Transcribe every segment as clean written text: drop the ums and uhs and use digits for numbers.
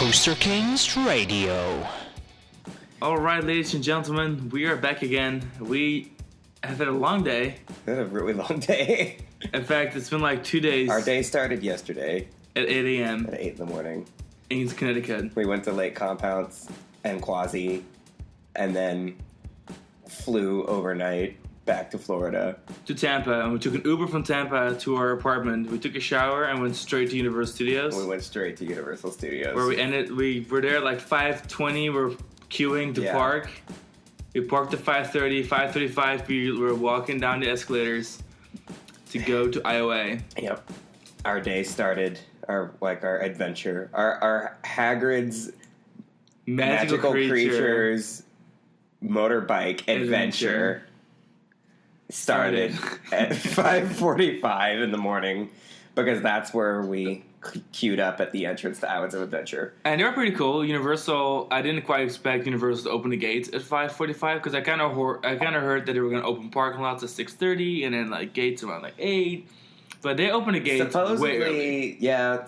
Coaster Kings Radio. All right, ladies and gentlemen, we are back again. We have had a long day. We had a really long day. In fact, it's been like 2 days. Our day started yesterday. At 8 a.m. At 8 in the morning. In Connecticut. We went to Lake Compounce and Quasi, and then flew overnight back to Florida. To Tampa, and we took an Uber from Tampa to our apartment. We took a shower and went straight to Universal Studios. We went straight to Universal Studios. Where we were there at like 5:20. We're queuing to park. We parked at 5:30. 5:35, we were walking down the escalators to go to IOA. Yep. Our day started, our adventure. Our Hagrid's Magical Creatures Motorbike adventure started at 5:45 in the morning, because that's where we queued up at the entrance to Islands of Adventure. And they were pretty cool. Universal, I didn't quite expect Universal to open the gates at 5:45, because I kind of heard that they were going to open parking lots at 6:30 and then like gates around like 8. But they opened the gates way early. Yeah,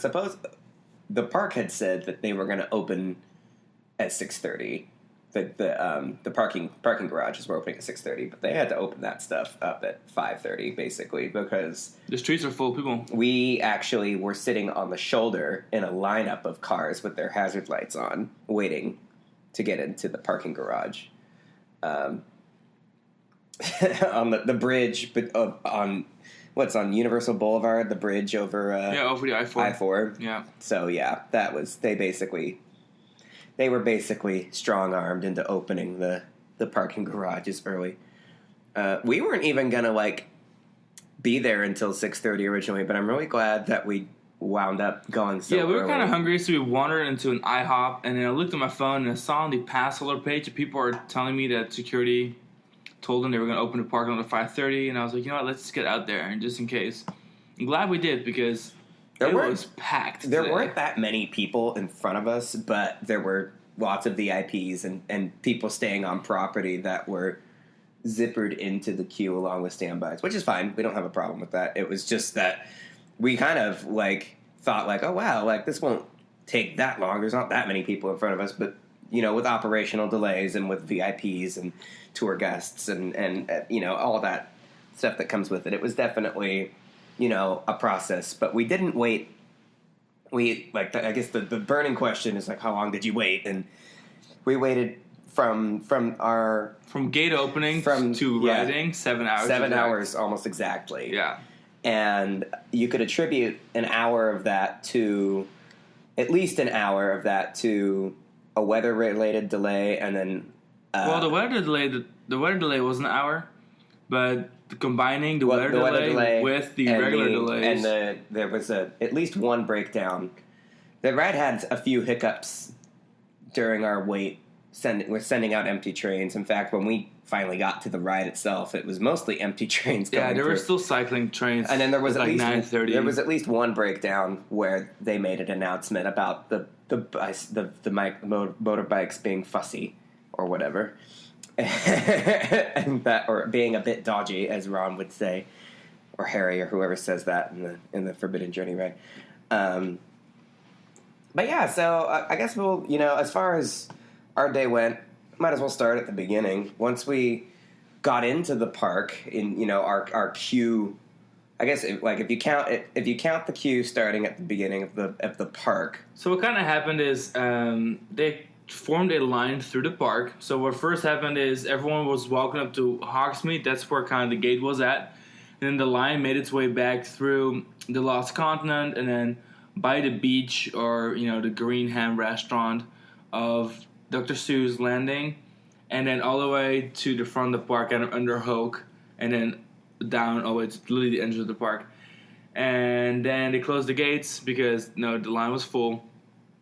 the park had said that they were going to open at 6:30. The parking garages were opening at 6:30, but they had to open that stuff up at 5:30 basically, because the streets are full of people. We actually were sitting on the shoulder in a lineup of cars with their hazard lights on, waiting to get into the parking garage. On the bridge, but on on Universal Boulevard, the bridge over over the I-4. I-4. Yeah. So yeah, that was They were basically strong-armed into opening the parking garages early. We weren't even going to, be there until 6:30 originally, but I'm really glad that we wound up going so early. Yeah, we were kind of hungry, so we wandered into an IHOP, and then I looked at my phone, and I saw on the pass holder page that people are telling me that security told them they were going to open the parking lot at 5:30, and I was like, you know what, let's just get out there, and just in case. I'm glad we did, because it was packed. There weren't that many people in front of us, but there were lots of VIPs and people staying on property that were zippered into the queue along with standbys, which is fine. We don't have a problem with that. It was just that we kind of thought oh wow, this won't take that long. There's not that many people in front of us, but with operational delays and with VIPs and tour guests and all that stuff that comes with it, it was definitely a process, but we didn't wait. I guess the burning question is how long did you wait? And we waited from gate opening to riding 7 hours. 7 hours almost exactly. Yeah. And you could attribute at least an hour of that to a weather related delay, and then the weather delay was an hour, but combining the weather delay with the regular delays. And there was at least one breakdown. The ride had a few hiccups during our wait. We're sending out empty trains. In fact, when we finally got to the ride itself, it was mostly empty trains going there were still cycling trains. And then there was at least 9:30. There was at least one breakdown where they made an announcement about the motorbikes being fussy or whatever. And or being a bit dodgy, as Ron would say, or Harry, or whoever says that in the Forbidden Journey ride. But yeah, so I guess we'll, as far as our day went, might as well start at the beginning. Once we got into the park, in our queue, I guess if you count the queue starting at the beginning of the park. So what kind of happened is they formed a line through the park. So what first happened is everyone was walking up to Hogsmeade. That's where kind of the gate was at. And then the line made its way back through the Lost Continent and then by the beach or, the Green Ham restaurant of Dr. Seuss Landing. And then all the way to the front of the park, kind of under Hoke. And then down all the way to literally the entrance of the park. And then they closed the gates because, the line was full.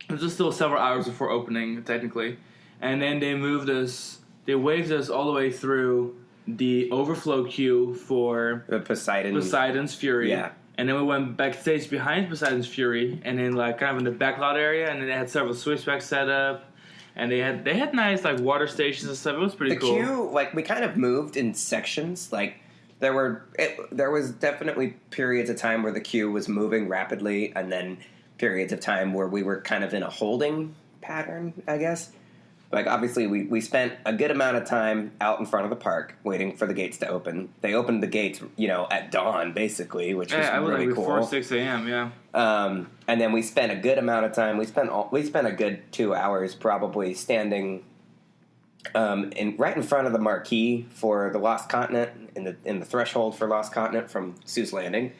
It was still several hours before opening, technically. And then they waved us all the way through the overflow queue for the Poseidon's Fury. Yeah. And then we went backstage behind Poseidon's Fury, and then kind of in the backlot area, and then they had several switchbacks set up. And they had nice water stations and stuff. It was pretty cool. The queue, we kind of moved in sections. There was definitely periods of time where the queue was moving rapidly, and then periods of time where we were kind of in a holding pattern, I guess. Like, obviously, we spent a good amount of time out in front of the park waiting for the gates to open. They opened the gates, at dawn, basically, which was really cool. Before 6 a.m., yeah. And then we spent a good amount of time. We spent a good 2 hours probably standing right in front of the marquee for the Lost Continent, in the threshold for Lost Continent from Seuss Landing.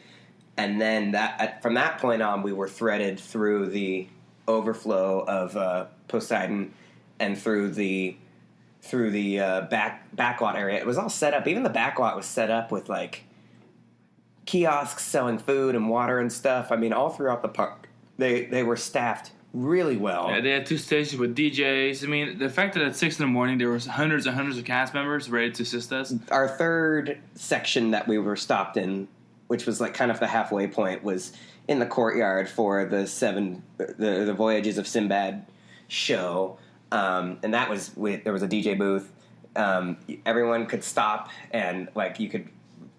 And then from that point on, we were threaded through the overflow of Poseidon and through the backlot area. It was all set up. Even the backlot was set up with like kiosks selling food and water and stuff. I mean, all throughout the park, they were staffed really well. Yeah, they had 2 stations with DJs. I mean, the fact that at 6 in the morning there was hundreds and hundreds of cast members ready to assist us. Our third section that we were stopped in, which was like kind of the halfway point, was in the courtyard for the Voyages of Sinbad show. And that was there was a DJ booth. Everyone could stop and like you could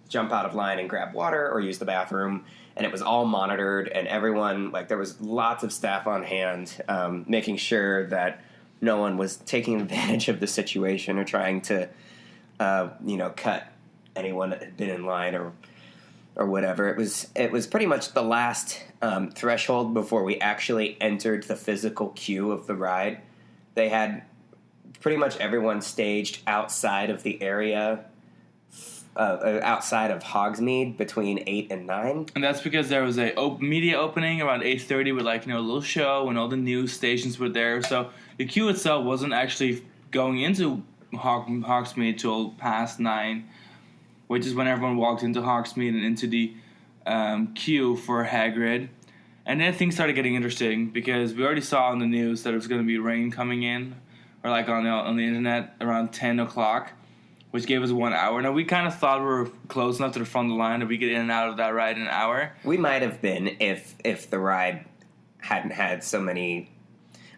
jump out of line and grab water or use the bathroom, and it was all monitored. And everyone, like, there was lots of staff on hand, making sure that no one was taking advantage of the situation or trying to, cut anyone that had been in line or whatever. It was pretty much the last threshold before we actually entered the physical queue of the ride. They had pretty much everyone staged outside of the area, outside of Hogsmeade between 8 and 9. And that's because there was a media opening around 8:30 with a little show and all the news stations were there. So the queue itself wasn't actually going into Hogsmeade till past 9, which is when everyone walked into Hogsmeade and into the queue for Hagrid. And then things started getting interesting because we already saw on the news that it was going to be rain coming in, or on the internet around 10 o'clock, which gave us 1 hour. Now, we kind of thought we were close enough to the front of the line that we get in and out of that ride in an hour. We might have been if the ride hadn't had so many,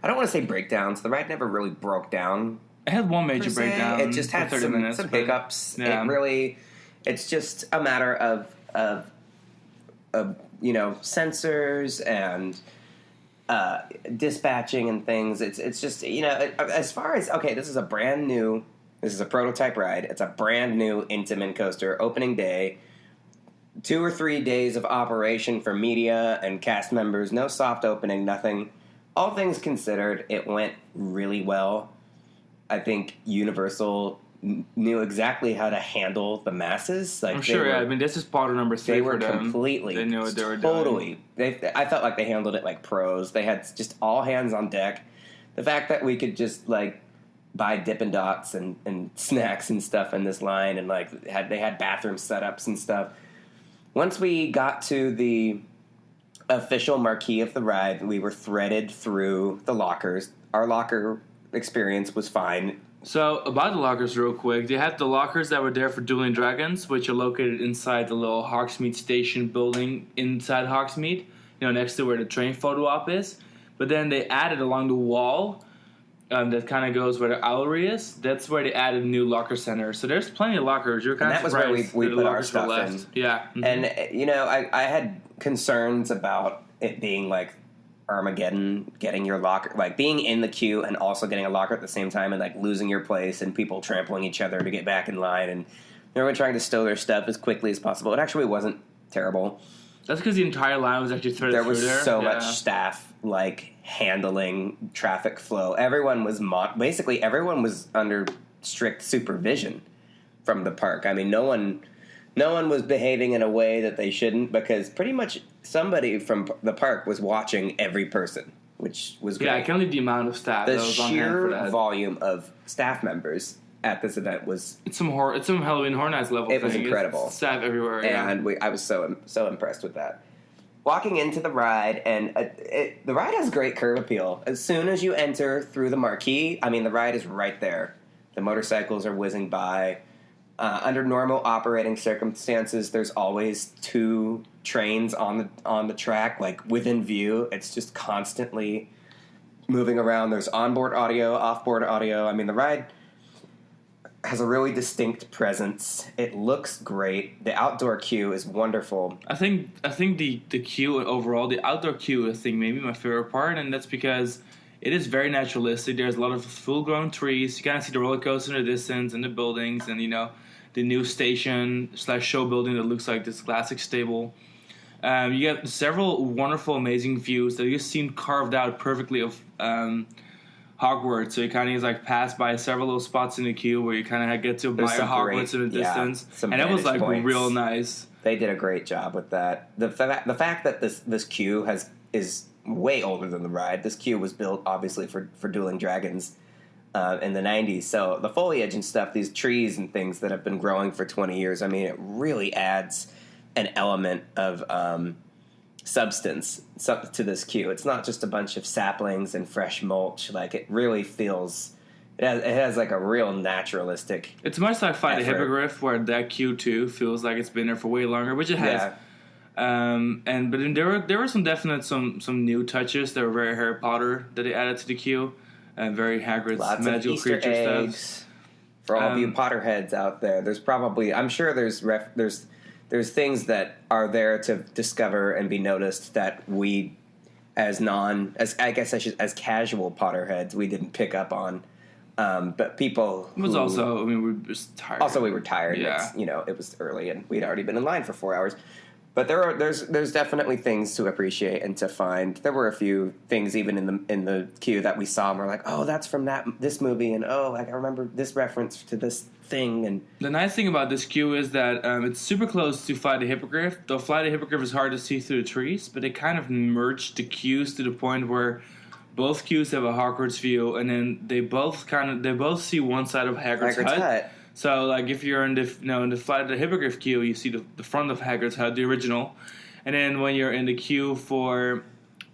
I don't want to say breakdowns. The ride never really broke down. It had one major breakdown. It just had 30 minutes, some hiccups. Yeah. It's just a matter of sensors and dispatching and things. It's just, as far as, okay, this is a prototype ride. It's a brand new Intamin coaster, opening day, 2 or 3 days of operation for media and cast members, no soft opening, nothing. All things considered, it went really well. I think Universal knew exactly how to handle the masses. I'm sure. I mean, this is part of number 3 they for were them. completely, They knew what they were totally. doing. I felt like they handled it like pros. They had just all hands on deck. The fact that we could just buy Dippin' Dots and snacks and stuff in this line, and they had bathroom setups and stuff. Once we got to the official marquee of the ride, we were threaded through the lockers. Our locker experience was fine. So, about the lockers real quick, they had the lockers that were there for Dueling Dragons, which are located inside the little Hogsmeade Station building inside Hogsmeade, next to where the train photo op is. But then they added along the wall that kind of goes where the owlery is. That's where they added a new locker center. So there's plenty of lockers. You're kind of surprised. That was where we put our lockers were stuff left. in. Yeah. Mm-hmm. And, I had concerns about it being like Armageddon, getting your locker, being in the queue and also getting a locker at the same time, and losing your place and people trampling each other to get back in line, and everyone trying to stow their stuff as quickly as possible. It actually wasn't terrible. That's because the entire line was actually threaded through there. There was so much staff handling traffic flow. Everyone was basically everyone was under strict supervision from the park. I mean, no one was behaving in a way that they shouldn't, because pretty much somebody from the park was watching every person, which was great. Yeah, I can't believe the amount of staff that was on hand for that. The sheer volume of staff members at this event was... It's some Halloween Horror Nights level It thing. was incredible. It's staff everywhere. And I was so impressed with that. Walking into the ride, and the ride has great curb appeal. As soon as you enter through the marquee, I mean, the ride is right there. The motorcycles are whizzing by. Under normal operating circumstances, there's always 2 trains on the track, within view. It's just constantly moving around. There's onboard audio, offboard audio. I mean, the ride has a really distinct presence. It looks great. The outdoor queue is wonderful. I think the queue overall, the outdoor queue, I think maybe my favorite part, and that's because It is very naturalistic. There's a lot of full-grown trees. You kind of see the roller coaster in the distance and the buildings, and the new station / show building that looks like this classic stable. You get several wonderful, amazing views that just seem carved out perfectly of Hogwarts. So you kind of pass by several little spots in the queue where you kind of get to admire Hogwarts in the distance, and that was real nice. They did a great job with that. The fact that this queue is way older than the ride. This queue was built obviously for Dueling Dragons in the 90s. So the foliage and stuff, these trees and things that have been growing for 20 years, I mean, it really adds an element of substance to this queue. It's not just a bunch of saplings and fresh mulch. It really feels... It has a real naturalistic... It's much like Fight the Hippogriff, where that queue too feels like it's been there for way longer, which it has. But then there were some definite some new touches that were very Harry Potter that they added to the queue, and very Hagrid's lots magical of Easter creature eggs stuff. For all of you Potterheads out there, there's probably... I'm sure there's things that are there to discover and be noticed that we, as casual Potterheads, we didn't pick up on. But people it was also, we were just tired. Also, we were tired. Yeah. It was early, and we'd already been in line for 4 hours. But there's definitely things to appreciate and to find. There were a few things even in the queue that we saw, and we're like, oh, that's from this movie, and I remember this reference to this thing. And the nice thing about this queue is that it's super close to Fly the Hippogriff. Though Fly the Hippogriff is hard to see through the trees, but they kind of merged the queues to the point where both queues have a Hogwarts view, and then they both see one side of Hagrid's hut. So, if you're in the Flight of the Hippogriff queue, you see the front of Hagrid's hut, the original, and then when you're in the queue for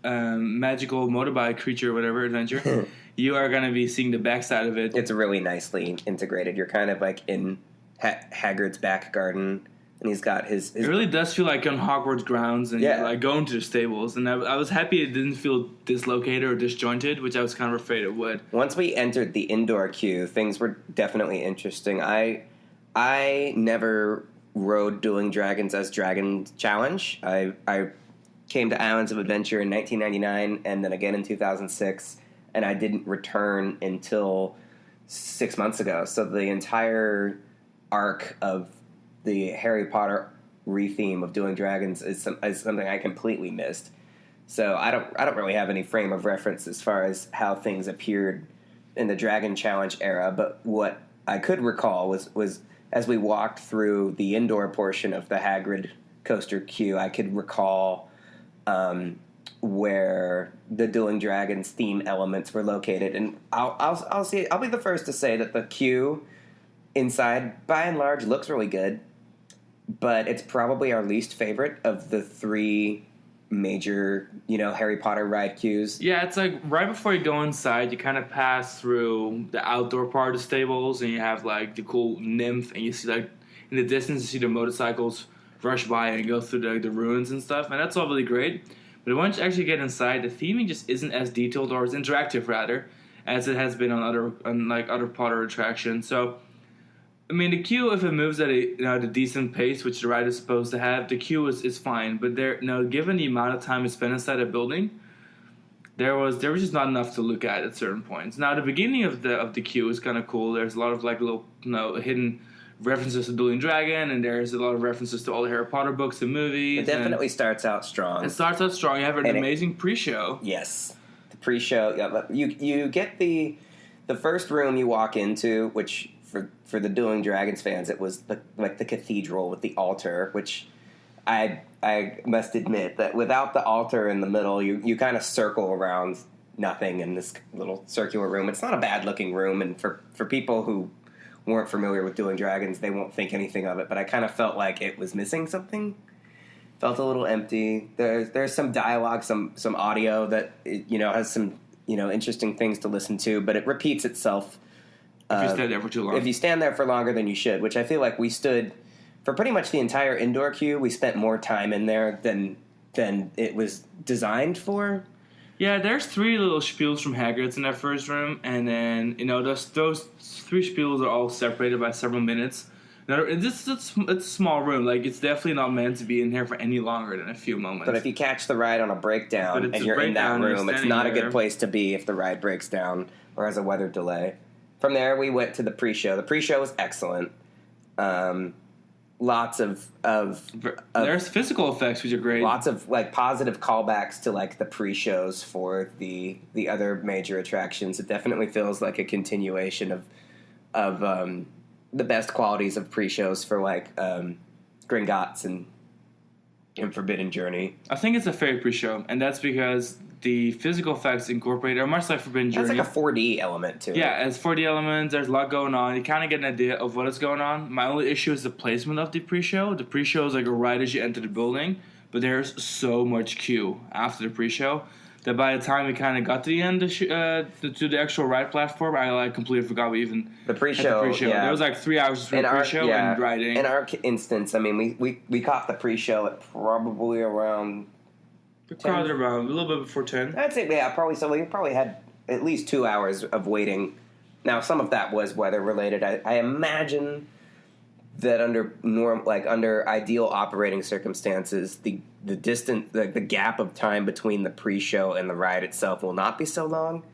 magical motorbike creature, whatever adventure, you are going to be seeing the backside of it. It's really nicely integrated. You're kind of in Hagrid's back garden. And he's got his... It really does feel like on Hogwarts grounds, and you're going to the stables. And I was happy it didn't feel dislocated or disjointed, which I was kind of afraid it would. Once we entered the indoor queue, things were definitely interesting. I never rode Dueling Dragons as Dragon Challenge. I came to Islands of Adventure in 1999, and then again in 2006, and I didn't return until 6 months ago. So the entire arc of the Harry Potter re-theme of Dueling Dragons is something I completely missed. So I don't really have any frame of reference as far as how things appeared in the Dragon Challenge era. But what I could recall was as we walked through the indoor portion of the Hagrid coaster queue, I could recall where the Dueling Dragons theme elements were located, and I'll be the first to say that the queue inside, by and large, looks really good. But it's probably our least favorite of the three major, Harry Potter ride queues. Yeah, it's right before you go inside, you kind of pass through the outdoor part of the stables, and you have the cool nymph, and you see in the distance you see the motorcycles rush by and go through the ruins and stuff, and that's all really great. But once you actually get inside, the theming just isn't as detailed, or as interactive rather, as it has been on other Potter attractions. So, I mean, the queue, if it moves at a decent pace, which the ride is supposed to have, the queue is fine. But given the amount of time you spent inside a building, there was just not enough to look at certain points. Now, the beginning of the queue is kind of cool. There's a lot of little hidden references to Dueling Dragon, and there's a lot of references to all the Harry Potter books and movies. It definitely starts out strong. It starts out strong. You have an amazing pre-show. Yes, the pre-show. Yeah, you get the first room you walk into, which for the Dueling Dragons fans, it was the cathedral with the altar, which I must admit that without the altar in the middle, you kind of circle around nothing in this little circular room. It's not a bad looking room, and for people who weren't familiar with Dueling Dragons, they won't think anything of it, but I kind of felt like it was missing something. Felt a little empty. There's some dialogue, some audio that has some interesting things to listen to, but it repeats itself. If you stand there for too long. If you stand there for longer than you should, which I feel like we stood for pretty much the entire indoor queue. We spent more time in there than it was designed for. Yeah, there's 3 little spiels from Hagrid's in that first room, and then those 3 spiels are all separated by several minutes. No, it's a small room. Like, it's definitely not meant to be in here for any longer than a few moments. But if you catch the ride on a breakdown and you're in that room, it's not a good place to be if the ride breaks down or has a weather delay. From there, we went to the pre-show. The pre-show was excellent. Lots of there's physical effects, which are great. Lots of like positive callbacks to like the pre-shows for the other major attractions. It definitely feels like a continuation of the best qualities of pre-shows for like Gringotts and Forbidden Journey. I think it's a fair pre-show, and that's because the physical effects incorporated are much like Forbidden Journey. That's like a 4D element to it. Yeah, it's 4D elements. There's a lot going on. You kind of get an idea of what is going on. My only issue is the placement of the pre-show. The pre-show is like right as you enter the building, but there's so much queue after the pre-show that by the time we kind of got to the end to the actual ride platform, I like completely forgot we even the pre-show. Yeah. There was like 3 hours between the pre-show and riding. In our instance, I mean, we caught the pre-show at probably around. Crowded around a little bit before 10. I'd say probably. So we probably had at least 2 hours of waiting. Now, some of that was weather related. I imagine that under ideal operating circumstances, the distance, the gap of time between the pre-show and the ride itself will not be so long.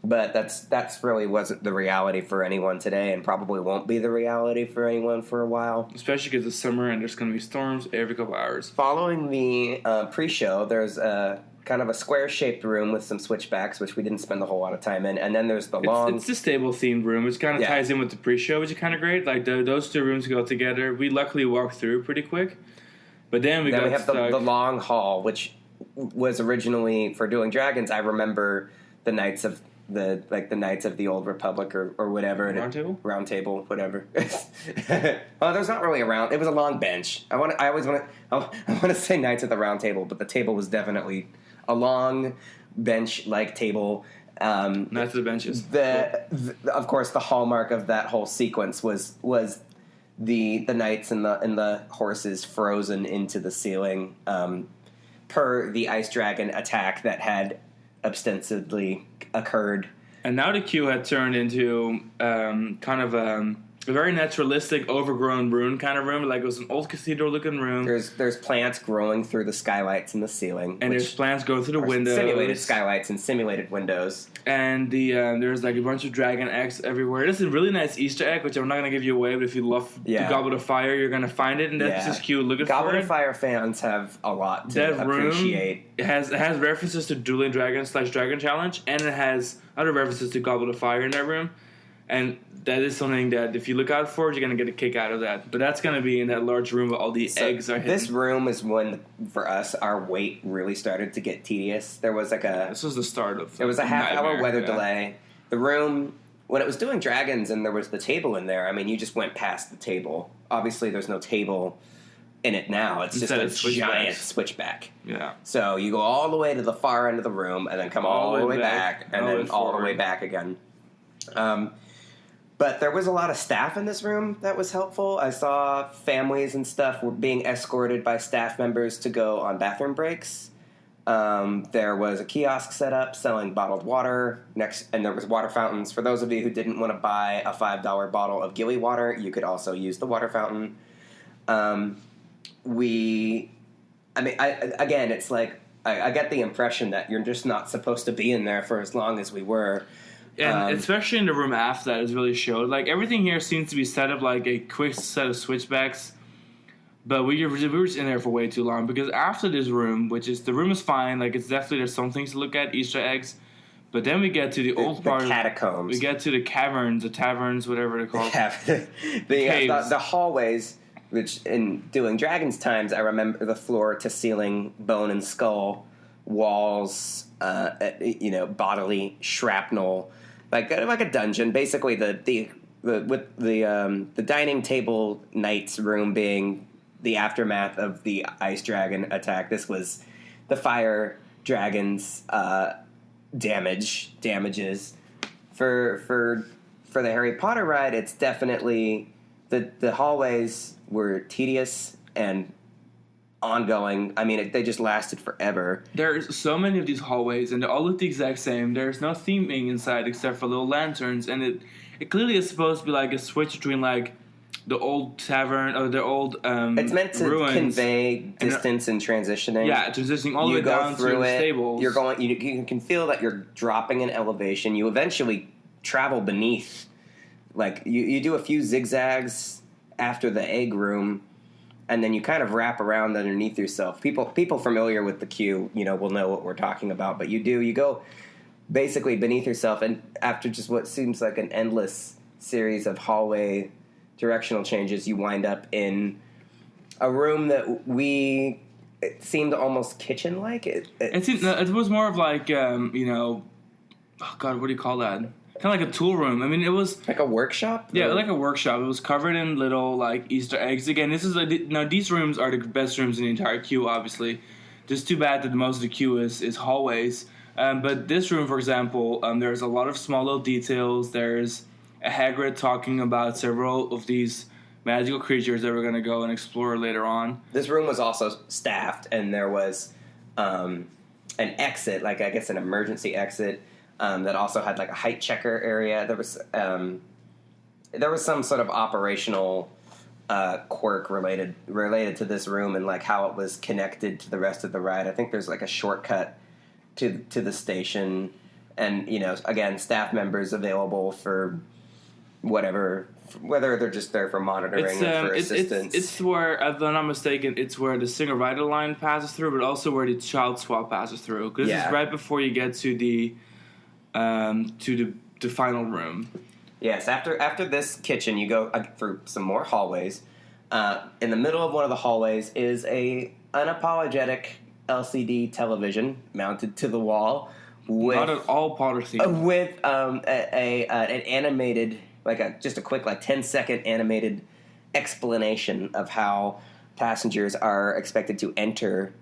But that's really wasn't the reality for anyone today, and probably won't be the reality for anyone for a while. Especially because it's summer and there's going to be storms every couple hours. Following the pre-show, there's a kind of a square-shaped room with some switchbacks, which we didn't spend a whole lot of time in. And then there's the long... It's the stable-themed room, which kind of ties in with the pre-show, which is kind of great. Like, those two rooms go together. We luckily walked through pretty quick. But then we have the long hall, which was originally for Dueling Dragons. I remember the Knights of the Old Republic or whatever. Round table, whatever. Well, there's not really a round. It was a long bench. I want to say Knights of the Round Table, but the table was definitely a long bench-like table. Knights of the benches. Of course, the hallmark of that whole sequence was the knights and the horses frozen into the ceiling, per the ice dragon attack that had ostensibly occurred. And now the queue had turned into kind of a very naturalistic, overgrown ruin kind of room. Like, it was an old cathedral-looking room. There's plants growing through the skylights in the ceiling. And there's plants growing through the windows. Simulated skylights and simulated windows. And there's like a bunch of dragon eggs everywhere. This is a really nice Easter egg, which I'm not going to give you away, but if you love the Goblet of Fire, you're going to find it, and that's just cute. Looking for it. Goblet of Fire fans have a lot to appreciate. It has references to Dueling Dragons / Dragon Challenge, and it has other references to Goblet of Fire in that room. And that is something that if you look out for, you're going to get a kick out of that. But that's going to be in that large room where all the eggs are hidden. This room is when, for us, our wait really started to get tedious. There was This was the start of There was a half-hour weather delay. The room, when it was doing Dragons and there was the table in there, I mean, you just went past the table. Obviously, there's no table in it now. It's just a giant switchback. Yeah. So you go all the way to the far end of the room and then come all the way back and then all the way back again. But there was a lot of staff in this room that was helpful. I saw families and stuff were being escorted by staff members to go on bathroom breaks. There was a kiosk set up selling bottled water and there was water fountains. For those of you who didn't want to buy a $5 bottle of Gilly water, you could also use the water fountain. It's like I get the impression that you're just not supposed to be in there for as long as we were. And especially in the room after that, it really showed. Like, everything here seems to be set up like a quick set of switchbacks. But we were just in there for way too long. Because after this room, the room is fine. Like, it's definitely, there's some things to look at, Easter eggs. But then we get to the old part. The catacombs. We get to the caverns, the taverns, whatever they're called. The hallways, which in Dueling Dragons times, I remember the floor-to-ceiling bone and skull walls, bodily shrapnel. Like a dungeon, basically the dining table knight's room being the aftermath of the ice dragon attack. This was the fire dragon's damages. For the Harry Potter ride, it's definitely the hallways were tedious and ongoing. I mean, they just lasted forever. There's so many of these hallways, and they all look the exact same. There's no theming inside except for little lanterns, and it clearly is supposed to be like a switch between like old tavern or the old it's meant to ruins. convey distance and transitioning. Yeah, transitioning all the way down to the stables. You're going. You can feel that you're dropping in elevation. You eventually travel beneath. Like you do a few zigzags after the egg room, and then you kind of wrap around underneath yourself. People familiar with the queue, will know what we're talking about. But you go basically beneath yourself, and after just what seems like an endless series of hallway directional changes, you wind up in a room that it seemed almost kitchen-like. It was more of like, oh God, what do you call that? Kind of like a tool room. I mean, it was... Like a workshop? Yeah, like a workshop. It was covered in little, like, Easter eggs. Again, these rooms are the best rooms in the entire queue, obviously. Just too bad that most of the queue is hallways. But this room, for example, there's a lot of small little details. There's a Hagrid talking about several of these magical creatures that we're going to go and explore later on. This room was also staffed, and there was an exit, like I guess an emergency exit, that also had like a height checker area. There was some sort of operational quirk related to this room and like how it was connected to the rest of the ride. I think there's like a shortcut to the station, and again, staff members available for whatever, whether they're just there for monitoring or for assistance. It's where, if I'm not mistaken, it's where the singer-rider line passes through, but also where the child swap passes through. Because this is right before you get to the final room. Yes, after this kitchen, you go through some more hallways. In the middle of one of the hallways is a unapologetic LCD television mounted to the wall. Not at all Potter themed. With an animated, just a quick 10-second animated explanation of how passengers are expected to enter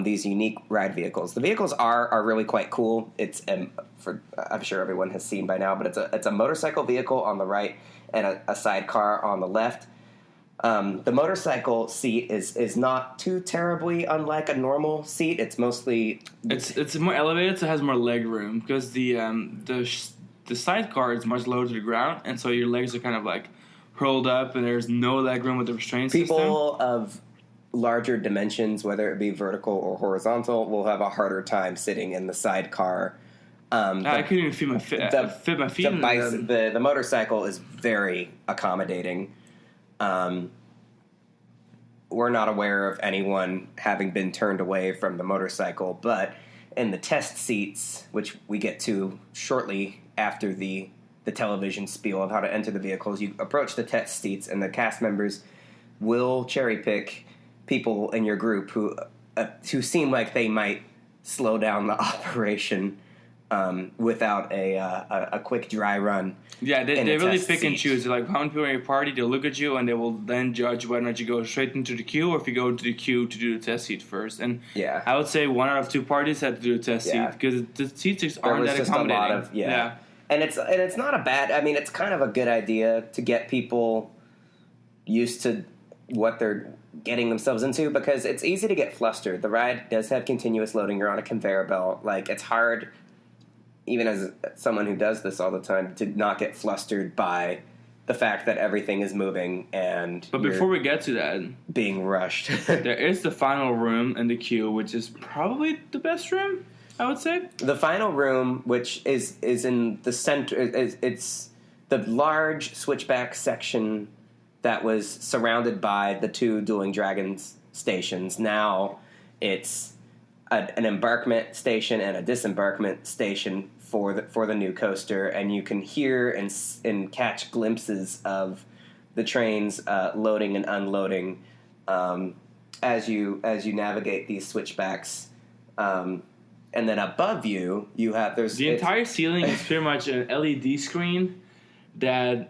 these unique ride vehicles. The vehicles are really quite cool. I'm sure everyone has seen by now, but it's a motorcycle vehicle on the right and a sidecar on the left. The motorcycle seat is not too terribly unlike a normal seat. It's mostly it's more elevated, so it has more leg room because the sidecar is much lower to the ground, and so your legs are kind of like hurled up, and there's no leg room with the restraint system. People of larger dimensions, whether it be vertical or horizontal, will have a harder time sitting in the sidecar. I couldn't even fit my feet in them. The motorcycle is very accommodating. We're not aware of anyone having been turned away from the motorcycle, but in the test seats, which we get to shortly after the television spiel of how to enter the vehicles, you approach the test seats, and the cast members will cherry pick people in your group who seem like they might slow down the operation without a quick dry run. Yeah, they really pick and choose. They're like, how many people are in your party? They'll look at you, and they will then judge whether or not you go straight into the queue or if you go into the queue to do the test seat first. And I would say 1 out of 2 parties had to do the test seat because the seats aren't that accommodating. And it's not a bad. I mean, it's kind of a good idea to get people used to what they're getting themselves into because it's easy to get flustered. The ride does have continuous loading. You're on a conveyor belt. Like, it's hard, even as someone who does this all the time, to not get flustered by the fact that everything is moving and But before we get to that, being rushed. there is the final room in the queue, which is probably the best room, I would say. The final room, which is in the center, it's the large switchback section that was surrounded by the 2 Dueling Dragons stations. Now it's an embarkment station and a disembarkment station for the new coaster, and you can hear and catch glimpses of the trains loading and unloading as you navigate these switchbacks. And then above you have the entire ceiling is pretty much an LED screen that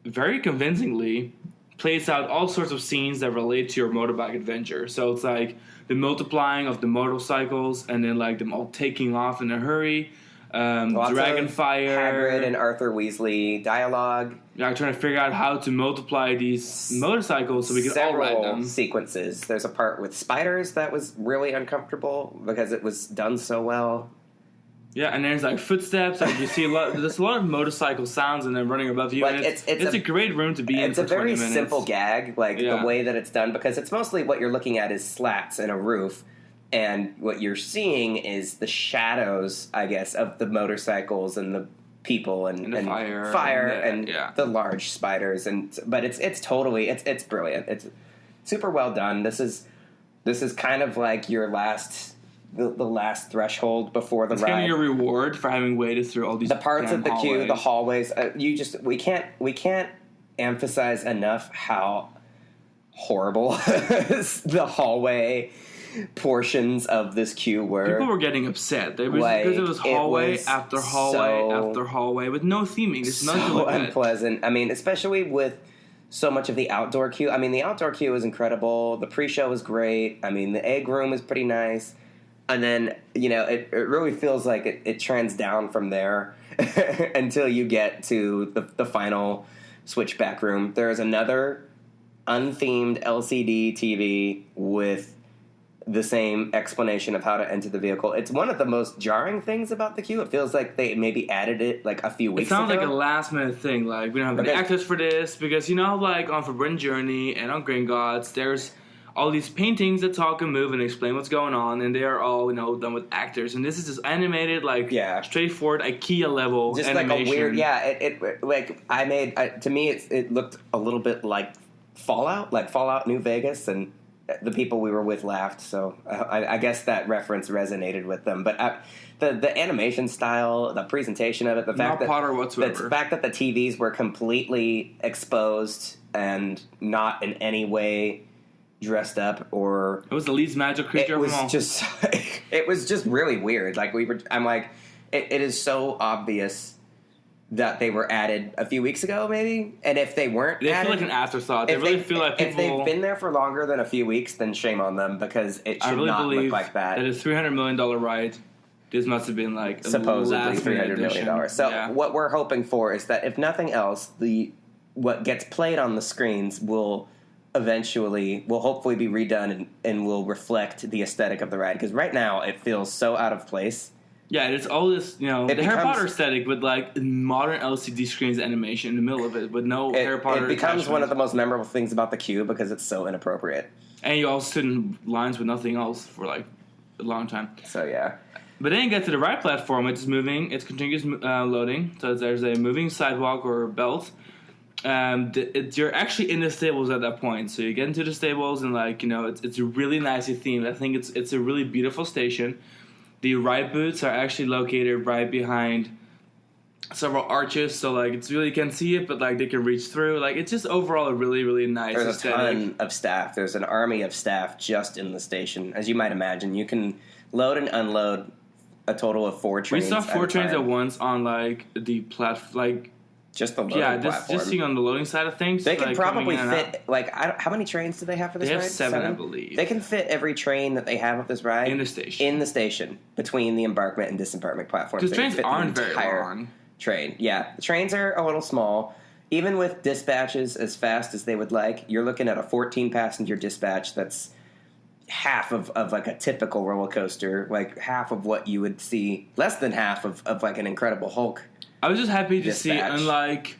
very convincingly plays out all sorts of scenes that relate to your motorbike adventure. So it's like the multiplying of the motorcycles, and then like them all taking off in a hurry. Dragonfire, Hagrid and Arthur Weasley dialogue. Yeah, trying to figure out how to multiply these motorcycles so we can all ride them. Sequences. There's a part with spiders that was really uncomfortable because it was done so well. Yeah, and there's like footsteps. Like you see there's a lot of motorcycle sounds and then running above you. Like, and it's a great room to be in. It's a very simple gag, like the way that it's done, because it's mostly what you're looking at is slats and a roof, and what you're seeing is the shadows, I guess, of the motorcycles and the people and the fire and the large spiders. But it's totally it's brilliant. It's super well done. This is kind of like your last. The last threshold before the ride. It's kind of your reward for having waited through all these the parts of the hallways. queue, the hallways. We can't emphasize enough how horrible the hallway portions of this queue were. People were getting upset. Because it was hallway after hallway after hallway with no theming. It's so unpleasant. I mean, especially with so much of the outdoor queue. I mean, the outdoor queue is incredible. The pre-show was great. I mean, the egg room is pretty nice. And then, it really feels like it trends down from there until you get to the final switchback room. There is another unthemed LCD TV with the same explanation of how to enter the vehicle. It's one of the most jarring things about the queue. It feels like they maybe added it like a few weeks ago. It sounds like a last-minute thing. Like, we don't have any access for this because, like on Forbidden Journey and on Gringotts, there's all these paintings that talk and move and explain what's going on, and they are all, done with actors. And this is just animated, straightforward IKEA level just animation. Like a weird, it like I made, to me, it looked a little bit like Fallout New Vegas, and the people we were with laughed, so I guess that reference resonated with them. But the animation style, the presentation of it, the fact that the TVs were completely exposed and not in any way dressed up, or it was the least magical creature of them all. It was just really weird. Like I'm like, it is so obvious that they were added a few weeks ago, maybe. And if they weren't, they feel like an afterthought. They really feel like people. If they've been there for longer than a few weeks, then shame on them, because it should not look like that. That is $300 million ride. This must have been like supposedly $300 million. So what we're hoping for is that if nothing else, what gets played on the screens will hopefully be redone and will reflect the aesthetic of the ride, because right now it feels so out of place. Yeah, it's all this, the Harry Potter aesthetic with like modern LCD screens animation in the middle of it with no Harry Potter. It becomes one of the most memorable things about the queue because it's so inappropriate. And you also sit in lines with nothing else for like a long time. So yeah. But then you get to the ride platform, it's moving, it's continuous loading. So there's a moving sidewalk or belt. You're actually in the stables at that point, so you get into the stables and it's really nicely themed. I think it's a really beautiful station. The ride booths are actually located right behind several arches, so it's really, you can see it, but they can reach through. It's just overall a really, really nice There's aesthetic. A ton of staff. There's an army of staff just in the station, as you might imagine. You can load and unload a total of 4 trains. We saw 4 trains at once on the platform, just the loading platform. Just seeing on the loading side of things. They can probably fit, how many trains do they have for this ride? They have 7, I believe. They can fit every train that they have of this ride. In the station. Between the embarkment and disembarkment platforms. Because trains aren't very long. Train. Yeah. The trains are a little small. Even with dispatches as fast as they would like, you're looking at a 14-passenger dispatch that's half of a typical roller coaster, half of what you would see, less than half of an Incredible Hulk. I was just happy to dispatch. see, unlike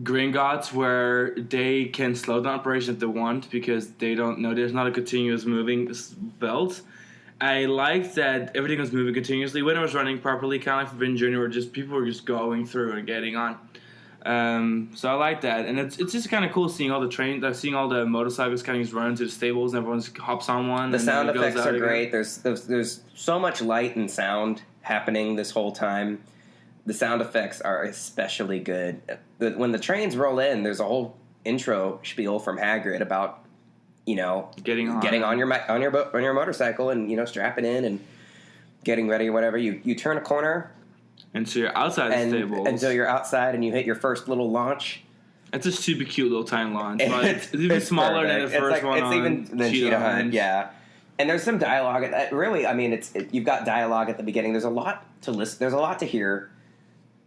Gringotts, where they can slow down operation if they want because they don't know there's not a continuous moving belt. I liked that everything was moving continuously when it was running properly, kind of like Forbidden Journey, where people were just going through and getting on. So I like that, and it's just kind of cool seeing all the trains, seeing all the motorcycles kind of just run into the stables, and everyone just hops on one. The and sound then effects are great. Again. There's so much light and sound happening this whole time. The sound effects are especially good. When the trains roll in, there's a whole intro spiel from Hagrid about getting on your motorcycle and strapping in and getting ready or whatever. You turn a corner. And so you're outside the stables. Until you're outside and you hit your first little launch. It's a super cute little tiny launch. It's even smaller than the first one. It's even than Cheetah Hunt, yeah. And there's some dialogue. Really, I mean, you've got dialogue at the beginning. There's a lot to listen. There's a lot to hear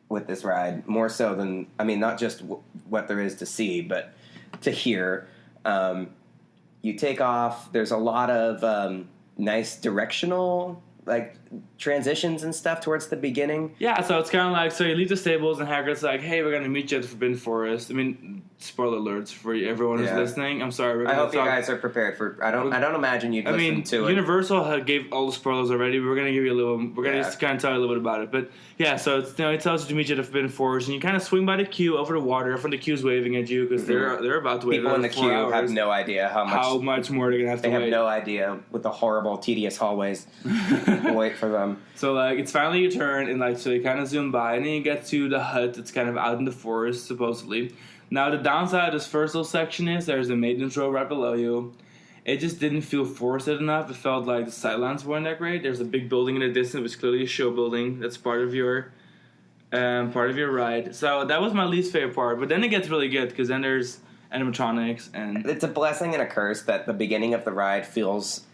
with this ride, more so than, not just what there is to see, but to hear. You take off. There's a lot of nice directional like transitions and stuff towards the beginning. Yeah, so it's kind of like, so you leave the stables and Hagrid's like, hey, we're going to meet you at the Forbidden Forest. I mean, spoiler alerts for everyone who's listening. I'm sorry. I hope you guys are prepared for, I don't imagine you'd listen to it. Universal gave all the spoilers already. We're going to give you a little, we're going to just kind of tell you a little bit about it. But yeah, so it's, it tells you to meet you at the Forbidden Forest and you kind of swing by the queue over the water. Everyone the queue's waving at you because they're about to wait. People in the queue have no idea how much more they're going to have to wait. They have no idea with the horrible, tedious hallways. Wait for them. So, like, it's finally your turn, and, like, so you kind of zoom by, and then you get to the hut that's kind of out in the forest, supposedly. Now, the downside of this first little section is there's a maintenance row right below you. It just didn't feel forested enough. It felt like the sightlines weren't that great. There's a big building in the distance, which is clearly a show building. That's part of your ride. So that was my least favorite part. But then it gets really good, because then there's animatronics, and... It's a blessing and a curse that the beginning of the ride feels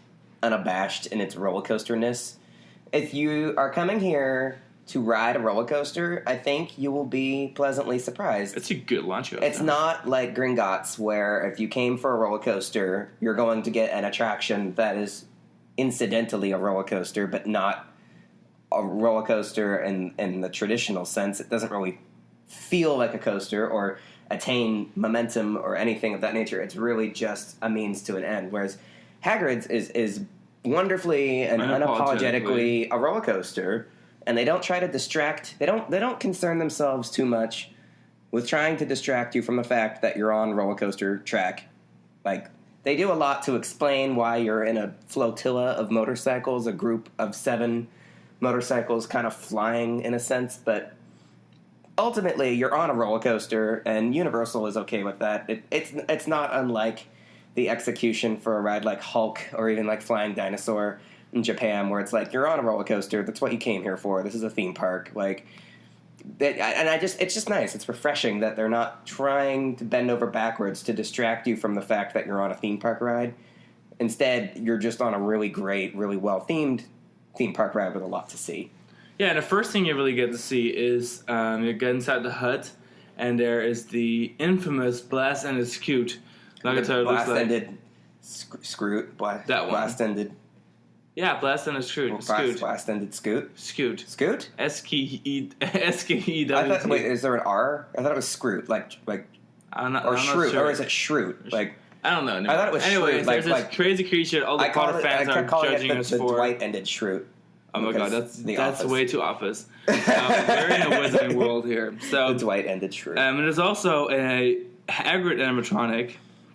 unabashed in its roller coasterness. If you are coming here to ride a roller coaster, I think you will be pleasantly surprised. It's a good launch coaster. It's not like Gringotts, where if you came for a roller coaster, you're going to get an attraction that is incidentally a roller coaster, but not a roller coaster in the traditional sense. It doesn't really feel like a coaster or attain momentum or anything of that nature. It's really just a means to an end, whereas Hagrid's is wonderfully and unapologetically a roller coaster, and they don't try to distract. They don't concern themselves too much with trying to distract you from the fact that you're on roller coaster track. Like, they do a lot to explain why you're in a flotilla of motorcycles, a group of 7 motorcycles kind of flying in a sense, but ultimately you're on a roller coaster, and Universal is okay with that. It's not unlike the execution for a ride like Hulk or even like Flying Dinosaur in Japan, where it's like, you're on a roller coaster. That's what you came here for. This is a theme park. Like, it's just nice. It's refreshing that they're not trying to bend over backwards to distract you from the fact that you're on a theme park ride. Instead, you're just on a really great, really well-themed theme park ride with a lot to see. Yeah, and the first thing you really get to see is you get inside the hut, and there is the infamous Blast and his Scoot. Like the blast-ended Scroot. That one. Blast-ended. Yeah, blast-ended Scoot. Blast-ended Scoot. Scoot. Scoot? S-K-E-W-T. Wait, is there an R? I thought it was Scroot. Like I'm not Shroot. sure. Or is it Shroot? Like, I don't know. I thought it was Anyways, Shroot. There's this crazy creature all the Potter fans are judging us for. The Dwight-ended Shroot. Oh my god, that's way too office. We're in a wizarding world here. So the Dwight-ended Shroot. And there's also a Hagrid animatronic.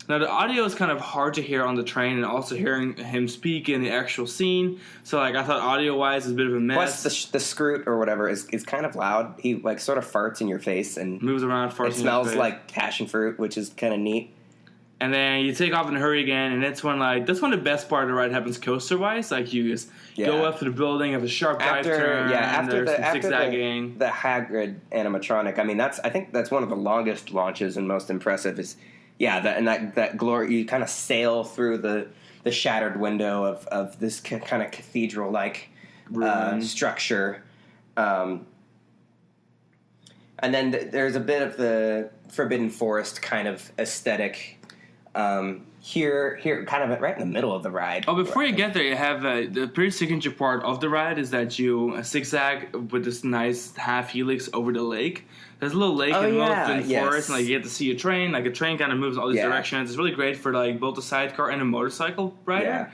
Now, the audio is kind of hard to hear on the train, and also hearing him speak in the actual scene. So, like, I thought audio-wise is a bit of a mess. Plus, the Scroot or whatever is kind of loud. He, like, sort of farts in your face and moves around, farts in your face. It smells like passion fruit, which is kind of neat. And then you take off in a hurry again, and that's when the best part of the ride happens coaster-wise. Like, you just go up to the building, have a sharp right turn, after the Hagrid animatronic. I mean, I think that's one of the longest launches and most impressive is... Yeah, that glory, you kind of sail through the shattered window of this kind of cathedral-like structure. And then there's a bit of the Forbidden Forest kind of aesthetic here, kind of right in the middle of the ride. Oh, before you get there, you have the pretty signature part of the ride is that you zigzag with this nice half helix over the lake. There's a little lake in the middle of the forest, and like you get to see a train. Like a train kind of moves in all these directions. It's really great for like both a sidecar and a motorcycle rider. Yeah.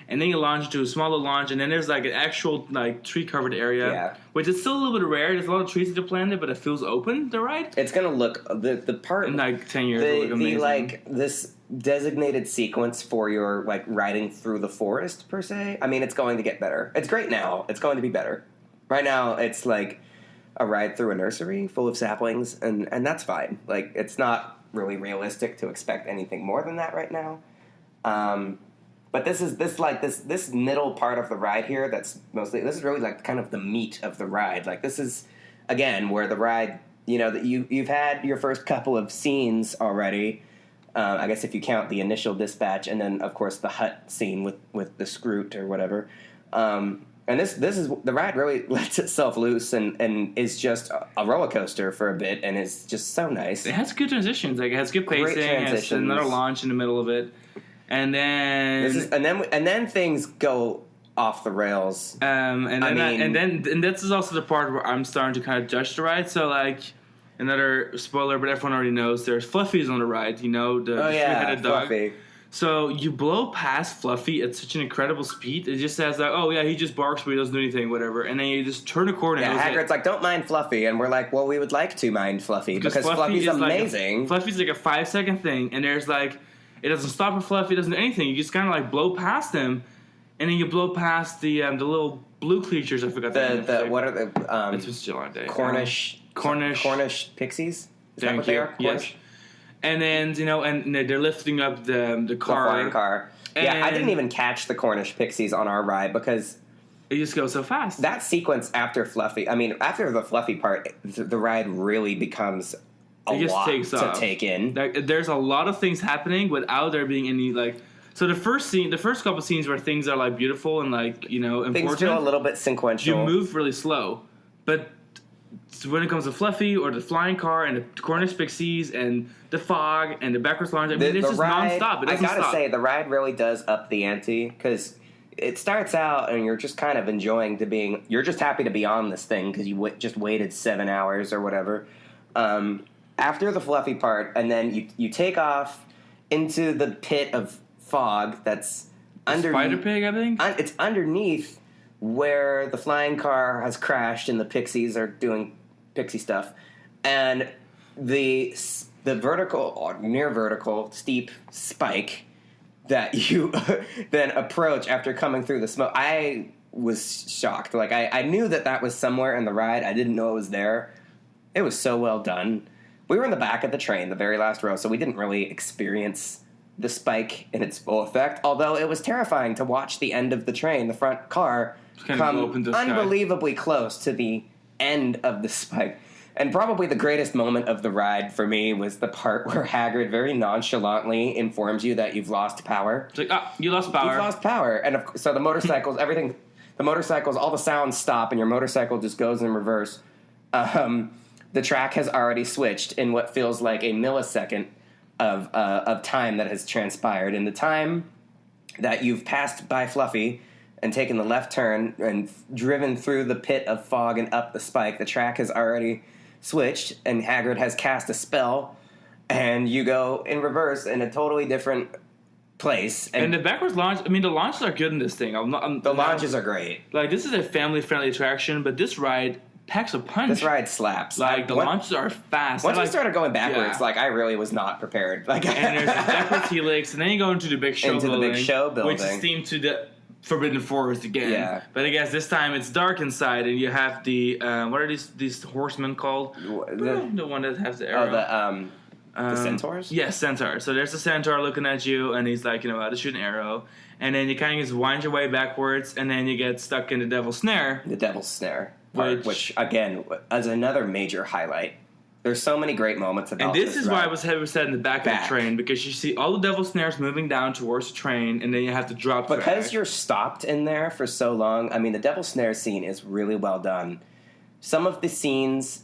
And then you launch to a smaller launch, and then there's like an actual like tree covered area, which is still a little bit rare. There's a lot of trees that are planted, but it feels open. The ride. It's gonna look the part in like 10 years. Will look amazing. Like this designated sequence for your like riding through the forest per se. I mean, it's going to get better. It's great now. It's going to be better. Right now, it's like a ride through a nursery full of saplings, and that's fine. Like, it's not really realistic to expect anything more than that right now. But this middle part of the ride here, this is really like kind of the meat of the ride. Like, this is, again, where the ride, that you've had your first couple of scenes already. I guess if you count the initial dispatch, and then of course the hut scene with the Scroot or whatever. And this is the ride really lets itself loose and is just a roller coaster for a bit, and it's just so nice. It has good transitions. Like, it has good pacing. It has another launch in the middle of it, and then and then things go off the rails. And this is also the part where I'm starting to kind of judge the ride. So like another spoiler, but everyone already knows there's Fluffy's on the ride. You know, the three-headed dog. Fluffy. So you blow past Fluffy at such an incredible speed. It just says like, oh yeah, he just barks, but he doesn't do anything, whatever. And then you just turn a corner. Yeah, Hagrid's like, don't mind Fluffy, and we're like, well, we would like to mind Fluffy because Fluffy's amazing. Fluffy's like a 5-second thing, and there's like, it doesn't stop for Fluffy, it doesn't do anything. You just kind of like blow past him, and then you blow past the little blue creatures. I forgot what are the it's been still on day. Cornish pixies? Is that what they are? Yes. And then and they're lifting up the car. The flying car. Yeah, I didn't even catch the Cornish pixies on our ride because it just goes so fast. That sequence after Fluffy, after the Fluffy part, the ride really becomes a lot to take in. There's a lot of things happening without there being any like. So the first couple scenes where things are like beautiful and like important. Things feel a little bit sequential. You move really slow, but when it comes to Fluffy or the flying car and the Cornish pixies and the fog and the backwards launch, it's just nonstop. I gotta say, the ride really does up the ante because it starts out and you're just kind of enjoying you're just happy to be on this thing because you just waited 7 hours or whatever. After the Fluffy part, and then you take off into the pit of fog that's under Spider Pig, I think. It's underneath where the flying car has crashed and the pixies are doing pixie stuff, and the vertical or near vertical steep spike that you then approach after coming through the smoke. I was shocked. Like I knew that was somewhere in the ride. I didn't know it was there. It was so well done. We were in the back of the train, the very last row, so we didn't really experience the spike in its full effect, although it was terrifying to watch the end of the train, the front car, come unbelievably close to the end of the spike. And probably the greatest moment of the ride for me was the part where Hagrid very nonchalantly informs you that you've lost power. It's like, you lost power. You've lost power. And so the motorcycles, all the sounds stop and your motorcycle just goes in reverse. The track has already switched in what feels like a millisecond of time that has transpired. In the time that you've passed by Fluffy and taken the left turn and driven through the pit of fog and up the spike, the track has already switched and Hagrid has cast a spell and you go in reverse in a totally different place. And the backwards launch, the launches are good in this thing. The launches are great. Like, this is a family-friendly attraction, but this ride packs a punch. This ride slaps. Like, the launches are fast. Once we started going backwards, I really was not prepared. Like, and there's a backwards helix, and then you go into the big show building. Which is themed to the Forbidden Forest again. Yeah. But I guess this time it's dark inside, and you have the, what are these horsemen called? The one that has the arrow. The centaurs? Yes, centaur. So there's a centaur looking at you, and he's like, how to shoot an arrow. And then you kind of just wind your way backwards, and then you get stuck in the devil's snare. The devil's snare. Which again, as another major highlight. There's so many great moments about this. And this is why I was said in the back of the train, because you see all the devil snares moving down towards the train, and then you have to drop because track. You're stopped in there for so long. The devil snare scene is really well done. Some of the scenes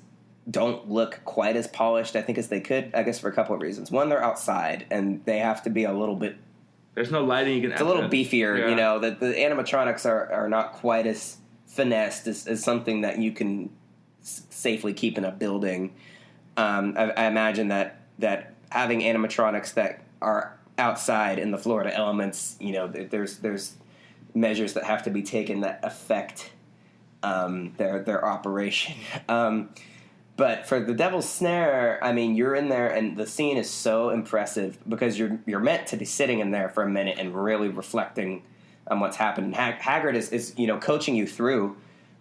don't look quite as polished, I think, as they could, I guess, for a couple of reasons. One, they're outside, and they have to be a little bit... There's no lighting you can... It's a little beefier, the animatronics are not quite as finessed as something that you can safely keep in a building. I imagine that having animatronics that are outside in the Florida elements, there's measures that have to be taken that affect their operation. But for the Devil's Snare, you're in there, and the scene is so impressive because you're meant to be sitting in there for a minute and really reflecting on what's happened. Hagrid is coaching you through.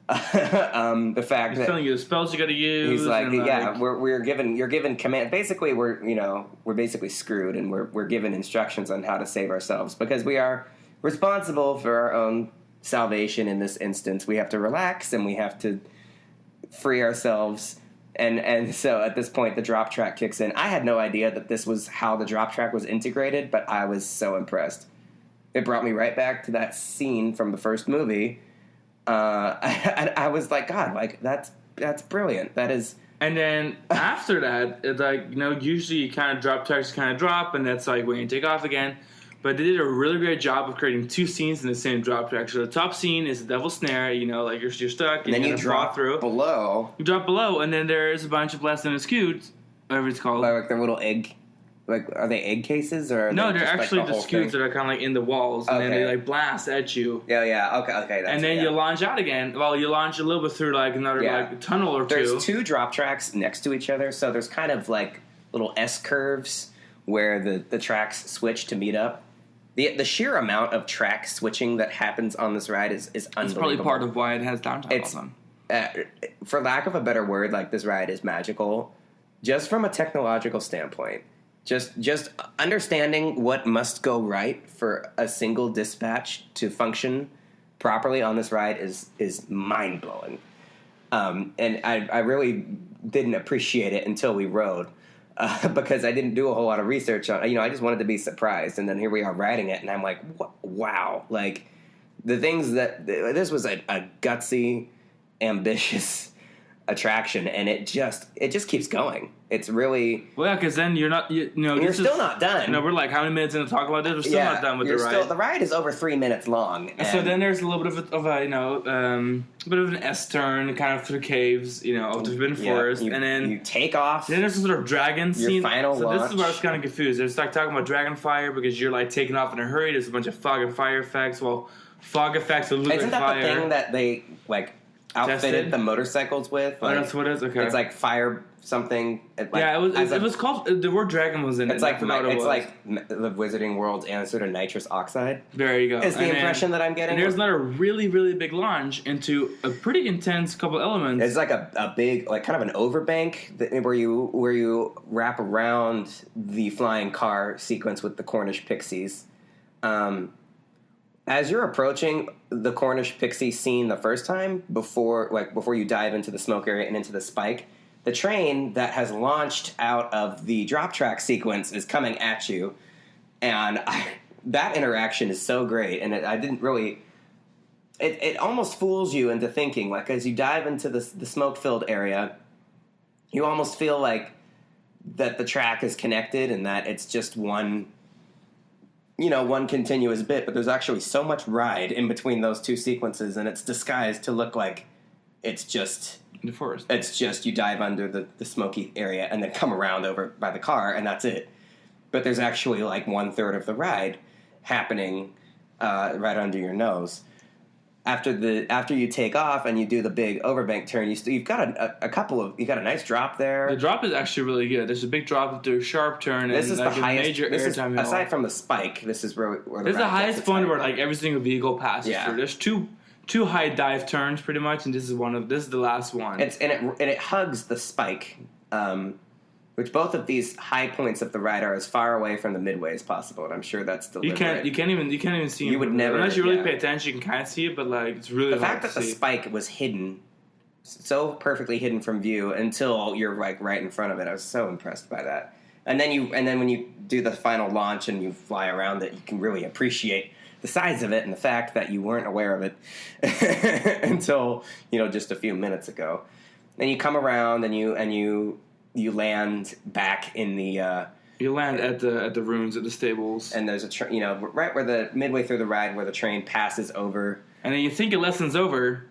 The fact he's telling you the spells you got to use. He's like, you're given command. Basically, we're basically screwed, and we're given instructions on how to save ourselves because we are responsible for our own salvation. In this instance, we have to relax and we have to free ourselves. And so at this point, the drop track kicks in. I had no idea that this was how the drop track was integrated, but I was so impressed. It brought me right back to that scene from the first movie. I was like, God, that's brilliant. That is. And then after that, it's usually you kind of drop tracks kind of drop, and that's like when you take off again. But they did a really great job of creating two scenes in the same drop track. So the top scene is the Devil's Snare, like you're stuck, and then you drop through. below. You drop below, and then there's a bunch of blast and scoots, whatever it's called. Like their little egg. Like, are they egg cases or? No, they're just actually like the scoots that are kind of like in the walls, and then they like blast at you. Yeah. Okay. And then you launch out again. Well, you launch a little bit through like another like tunnel or two. There's two drop tracks next to each other, so there's kind of like little S curves where the tracks switch to meet up. The sheer amount of track switching that happens on this ride is unbelievable. It's probably part of why it has downtime. For lack of a better word, like this ride is magical, just from a technological standpoint. Just understanding what must go right for a single dispatch to function properly on this ride is mind blowing, and I really didn't appreciate it until we rode. Because I didn't do a whole lot of research on, I just wanted to be surprised, and then here we are riding it, and I'm like, wow, like the things this was a gutsy, ambitious attraction, and it just keeps going. It's really because then you're not, you're still not done. We're like how many minutes in to talk about this? We're still not done with the ride. The ride is over 3 minutes long, and so then there's a little bit of a bit of an S turn, kind of through caves, of the Forbidden Forest, and then you take off. Then there's a sort of dragon scene. Your final launch. This is where I was kind of confused. There's like talking about dragon fire because you're like taking off in a hurry. There's a bunch of fog and fire effects. Well, fog effects look like fire. Isn't that the thing that they like outfitted the motorbikes with? Like, that's what it is. Okay, it's like fire something. It was called. The word dragon was in it. It's like the Wizarding World's answer to nitrous oxide. There you go. Is the impression that I'm getting. And there's not a really, really big launch into a pretty intense couple elements. It's like a big, like kind of an overbank where you wrap around the flying car sequence with the Cornish pixies. As you're approaching the Cornish pixie scene the first time, before you dive into the smoke area and into the spike, the train that has launched out of the drop track sequence is coming at you, and that interaction is so great, and I didn't really... It almost fools you into thinking, like, as you dive into the smoke-filled area, you almost feel like that the track is connected and that it's just one continuous bit, but there's actually so much ride in between those two sequences, and it's disguised to look like it's just... the forest. It's just you dive under the smoky area and then come around over by the car, and that's it. But there's actually like 1/3 of the ride happening right under your nose. After you take off and you do the big overbank turn, you've got a nice drop there. The drop is actually really good. There's a big drop to a sharp turn. This is like the highest. Major airtime hill. Aside from the spike, this is where this is the highest point where like every single vehicle passes through. There's two high dive turns pretty much, and this is the last one. It hugs the spike, which both of these high points of the ride are as far away from the midway as possible, and I'm sure that's deliberate. You can't even see it. You would never, unless you really pay attention. You can kind of see it, but like it's really the fact that the spike was hidden, so perfectly hidden from view until you're like right in front of it. I was so impressed by that. And then when you do the final launch and you fly around it, you can really appreciate the size of it and the fact that you weren't aware of it until just a few minutes ago. Then you come around and you land back in the. You land at the ruins at the stables, and there's right where the midway through the ride where the train passes over, and then you think your lesson's over,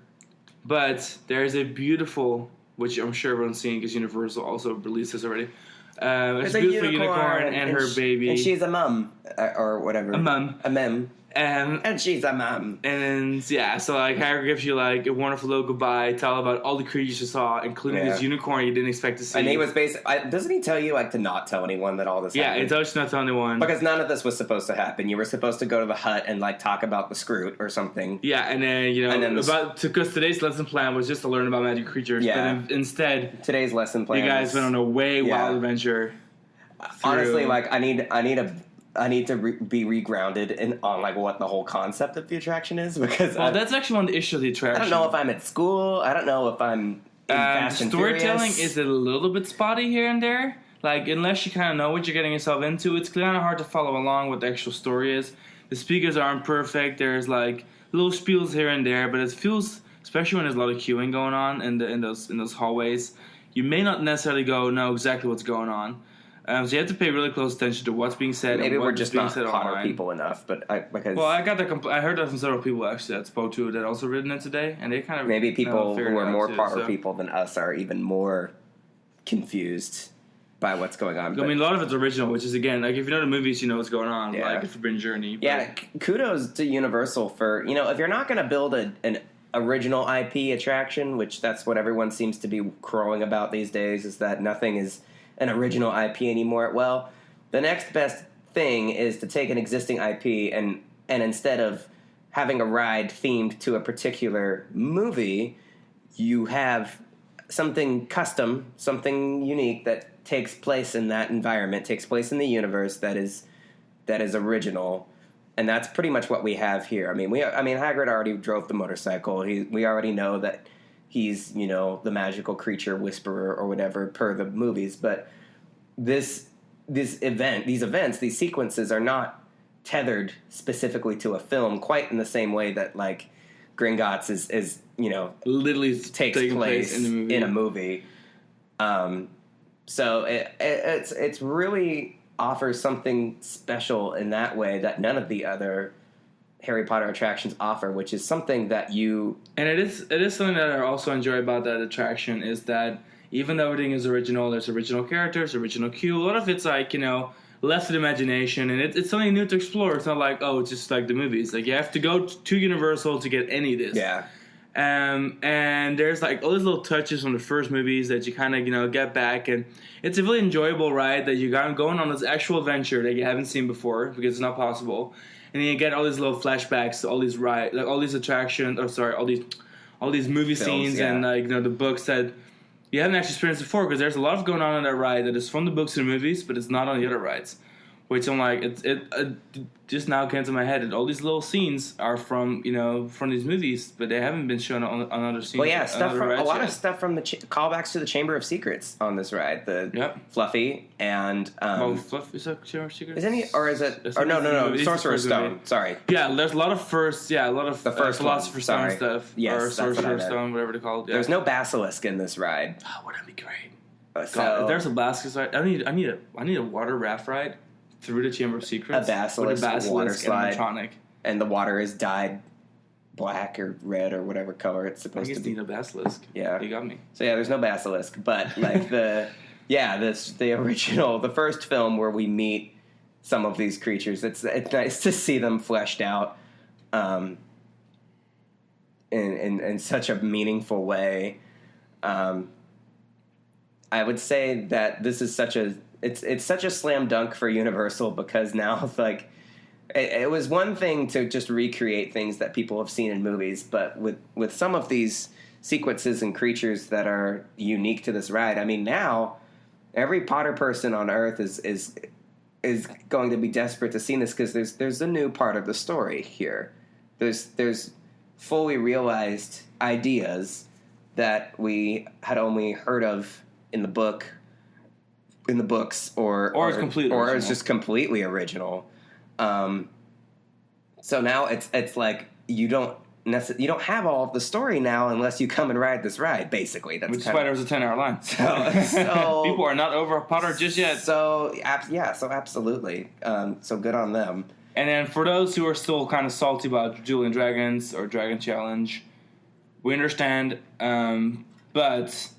but there's a beautiful, which I'm sure everyone's seen because Universal also released this already. It's a beautiful unicorn and her baby, and she's a mum or whatever. A mum. And she's a mom. And so like Hagrid gives you like a wonderful little goodbye, tell about all the creatures you saw, including this unicorn you didn't expect to see. And he was doesn't he tell you like to not tell anyone that all this happened? Yeah, it tells you not to tell anyone. Because none of this was supposed to happen. You were supposed to go to the hut and like talk about the Scroot or something. Yeah, and then because today's lesson plan was just to learn about magic creatures. Yeah. But instead today's lesson plan, you guys went on a wild adventure. Honestly, like I need to be regrounded on like what the whole concept of the attraction is, because that's actually one of the issues of the attraction. I don't know if I'm at school. I don't know if I'm in Fast and storytelling Furious. is a little bit spotty here and there. Like unless you kind of know what you're getting yourself into, it's kind of hard to follow along what the actual story is. The speakers aren't perfect. There's like little spiels here and there, but it feels, especially when there's a lot of queuing going on in those hallways, you may not necessarily know exactly what's going on. So you have to pay really close attention to what's being said. Maybe and we're what's just being not said Potter online. people enough, but because I got that. I heard that from several people actually that spoke to it that also written it today, and they kind of maybe people figured who it are out more too, Potter so. people than us are even more confused by what's going on. I mean, a lot of it's original, which is again like if you know the movies, you know what's going on. Yeah. Like a Forbidden Journey. But Yeah, kudos to Universal for, if you're not going to build an original IP attraction, which that's what everyone seems to be crowing about these days, is that nothing is an original IP anymore. Well, the next best thing is to take an existing IP and instead of having a ride themed to a particular movie, you have something custom, something unique that takes place in that environment, takes place in the universe that is original. And that's pretty much what we have here. I mean, Hagrid already drove the motorcycle. We already know that he's, the magical creature whisperer or whatever per the movies. But these sequences are not tethered specifically to a film quite in the same way that like Gringotts is literally takes place in a movie. So it's really offers something special in that way that none of the other Harry Potter attractions offer, which is something that you... And it is something that I also enjoy about that attraction is that even though everything is original, there's original characters, original queue. A lot of it's like, left to the imagination, and it's something new to explore. It's not like, it's just like the movies. Like, you have to go to Universal to get any of this. Yeah. And there's like all these little touches from the first movies that you kind of get back, and it's a really enjoyable ride that you're going on this actual adventure that you haven't seen before because it's not possible, and then you get all these little flashbacks to all these all these attractions, all these movie Films, scenes, yeah. and the books that you haven't actually experienced before because there's a lot of going on that ride that is from the books to the movies, but it's not on the other rides. Which I'm like, it just now came to my head that all these little scenes are from these movies, but they haven't been shown on other scenes. Well, yeah, a lot yet. of stuff from the callbacks to the Chamber of Secrets on this ride. Fluffy and Fluffy is that Chamber of Secrets? Isn't he, or is it? Or no, Sorcerer's Stone. Sorry. Yeah, there's a lot of the first Philosopher's Stone stuff. Yes, or Sorcerer's Stone, whatever they're called. Yeah. There's no basilisk in this ride. Oh, wouldn't that be great? So if there's a basilisk ride, I need a water raft ride through the Chamber of Secrets. A basilisk water slide. And the water is dyed black or red or whatever color it's supposed to be. I guess need a basilisk. Yeah. You got me. So yeah, there's no basilisk, but like the original, the first film where we meet some of these creatures, it's nice to see them fleshed out in such a meaningful way. I would say that this is it's such a slam dunk for Universal because now like it was one thing to just recreate things that people have seen in movies, but with some of these sequences and creatures that are unique to this ride, I mean now every Potter person on Earth is going to be desperate to see this because there's a new part of the story here. There's fully realized ideas that we had only heard of in the books, or it's just completely original. So now it's like you don't have all of the story now unless you come and ride this ride. Basically, that's which is why there was a 10-hour line. So people are not over Potter just yet. So absolutely. So good on them. And then for those who are still kind of salty about Dueling Dragons or Dragon Challenge, we understand. But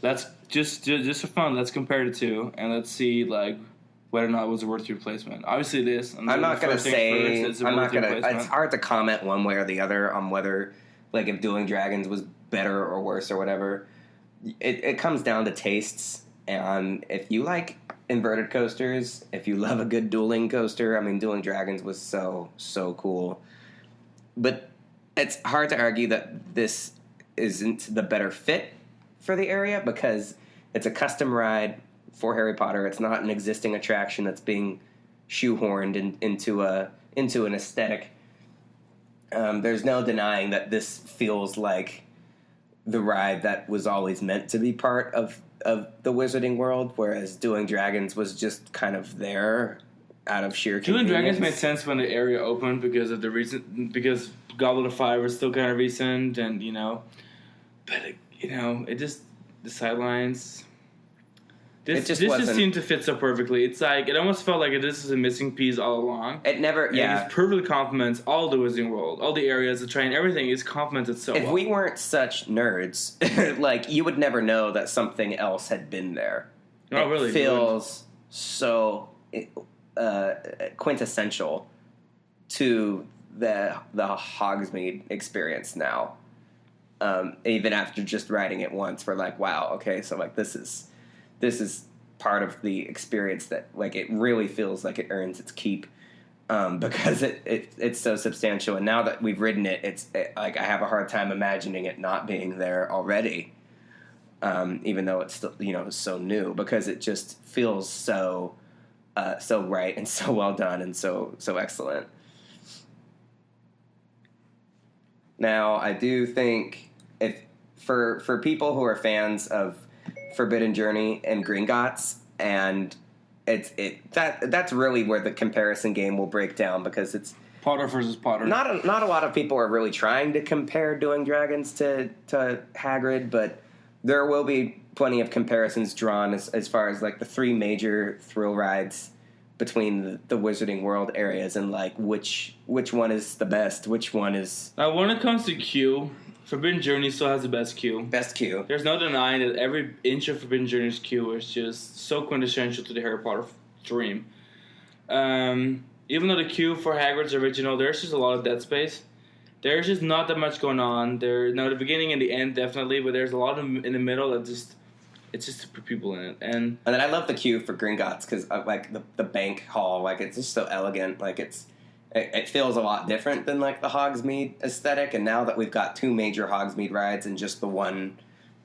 let's just for fun, let's compare the two and let's see like whether or not it was a worthy replacement. Obviously, it is. I'm not going to say. It's hard to comment one way or the other on whether, like, if Dueling Dragons was better or worse or whatever. It comes down to tastes, and if you like inverted coasters, if you love a good dueling coaster, I mean, Dueling Dragons was so cool. But it's hard to argue that this isn't the better fit for the area because it's a custom ride for Harry Potter. It's not an existing attraction that's being shoehorned into an aesthetic. There's no denying that this feels like the ride that was always meant to be part of the Wizarding World, whereas Dueling Dragons was just kind of there out of sheer convenience. Dueling Dragons made sense when the area opened because of the reason, because Goblet of Fire was still kind of recent, and it just the sidelines. This just just wasn't. seemed to fit so perfectly. It's like it almost felt like this is a missing piece all along. It never. And Yeah. it perfectly complements all the Wizarding World, all the areas, the train, everything is complemented so If well. we weren't such nerds, like you would never know that something else had been there. Oh, It really? feels so quintessential to the Hogsmeade experience now. Even after just writing it once, we're like, wow, okay, so like this is part of the experience that like it really feels like it earns its keep because it's so substantial. And now that we've written it, like I have a hard time imagining it not being there already, even though it's still so new, because it just feels so right and so well done and so excellent. Now, I do think if for people who are fans of Forbidden Journey and Gringotts, and that's really where the comparison game will break down, because it's Potter versus Potter. not a lot of people are really trying to compare Doing Dragons to Hagrid, but there will be plenty of comparisons drawn as far as like the three major thrill rides between the Wizarding World areas, and like which one is the best, which one is When it comes to queue, Forbidden Journey still has the best queue. best queue. There's no denying that every inch of Forbidden Journey's queue is just so quintessential to the Harry Potter dream. Even though the queue for Hagrid's original, there's just a lot of dead space. There's just not that much going on. The beginning and the end definitely, but there's a lot in the middle that it's just to put people in it. And then I love the queue for Gringotts because like the bank hall, like it's just so elegant. Like it feels a lot different than like the Hogsmeade aesthetic. And now that we've got two major Hogsmeade rides and just the one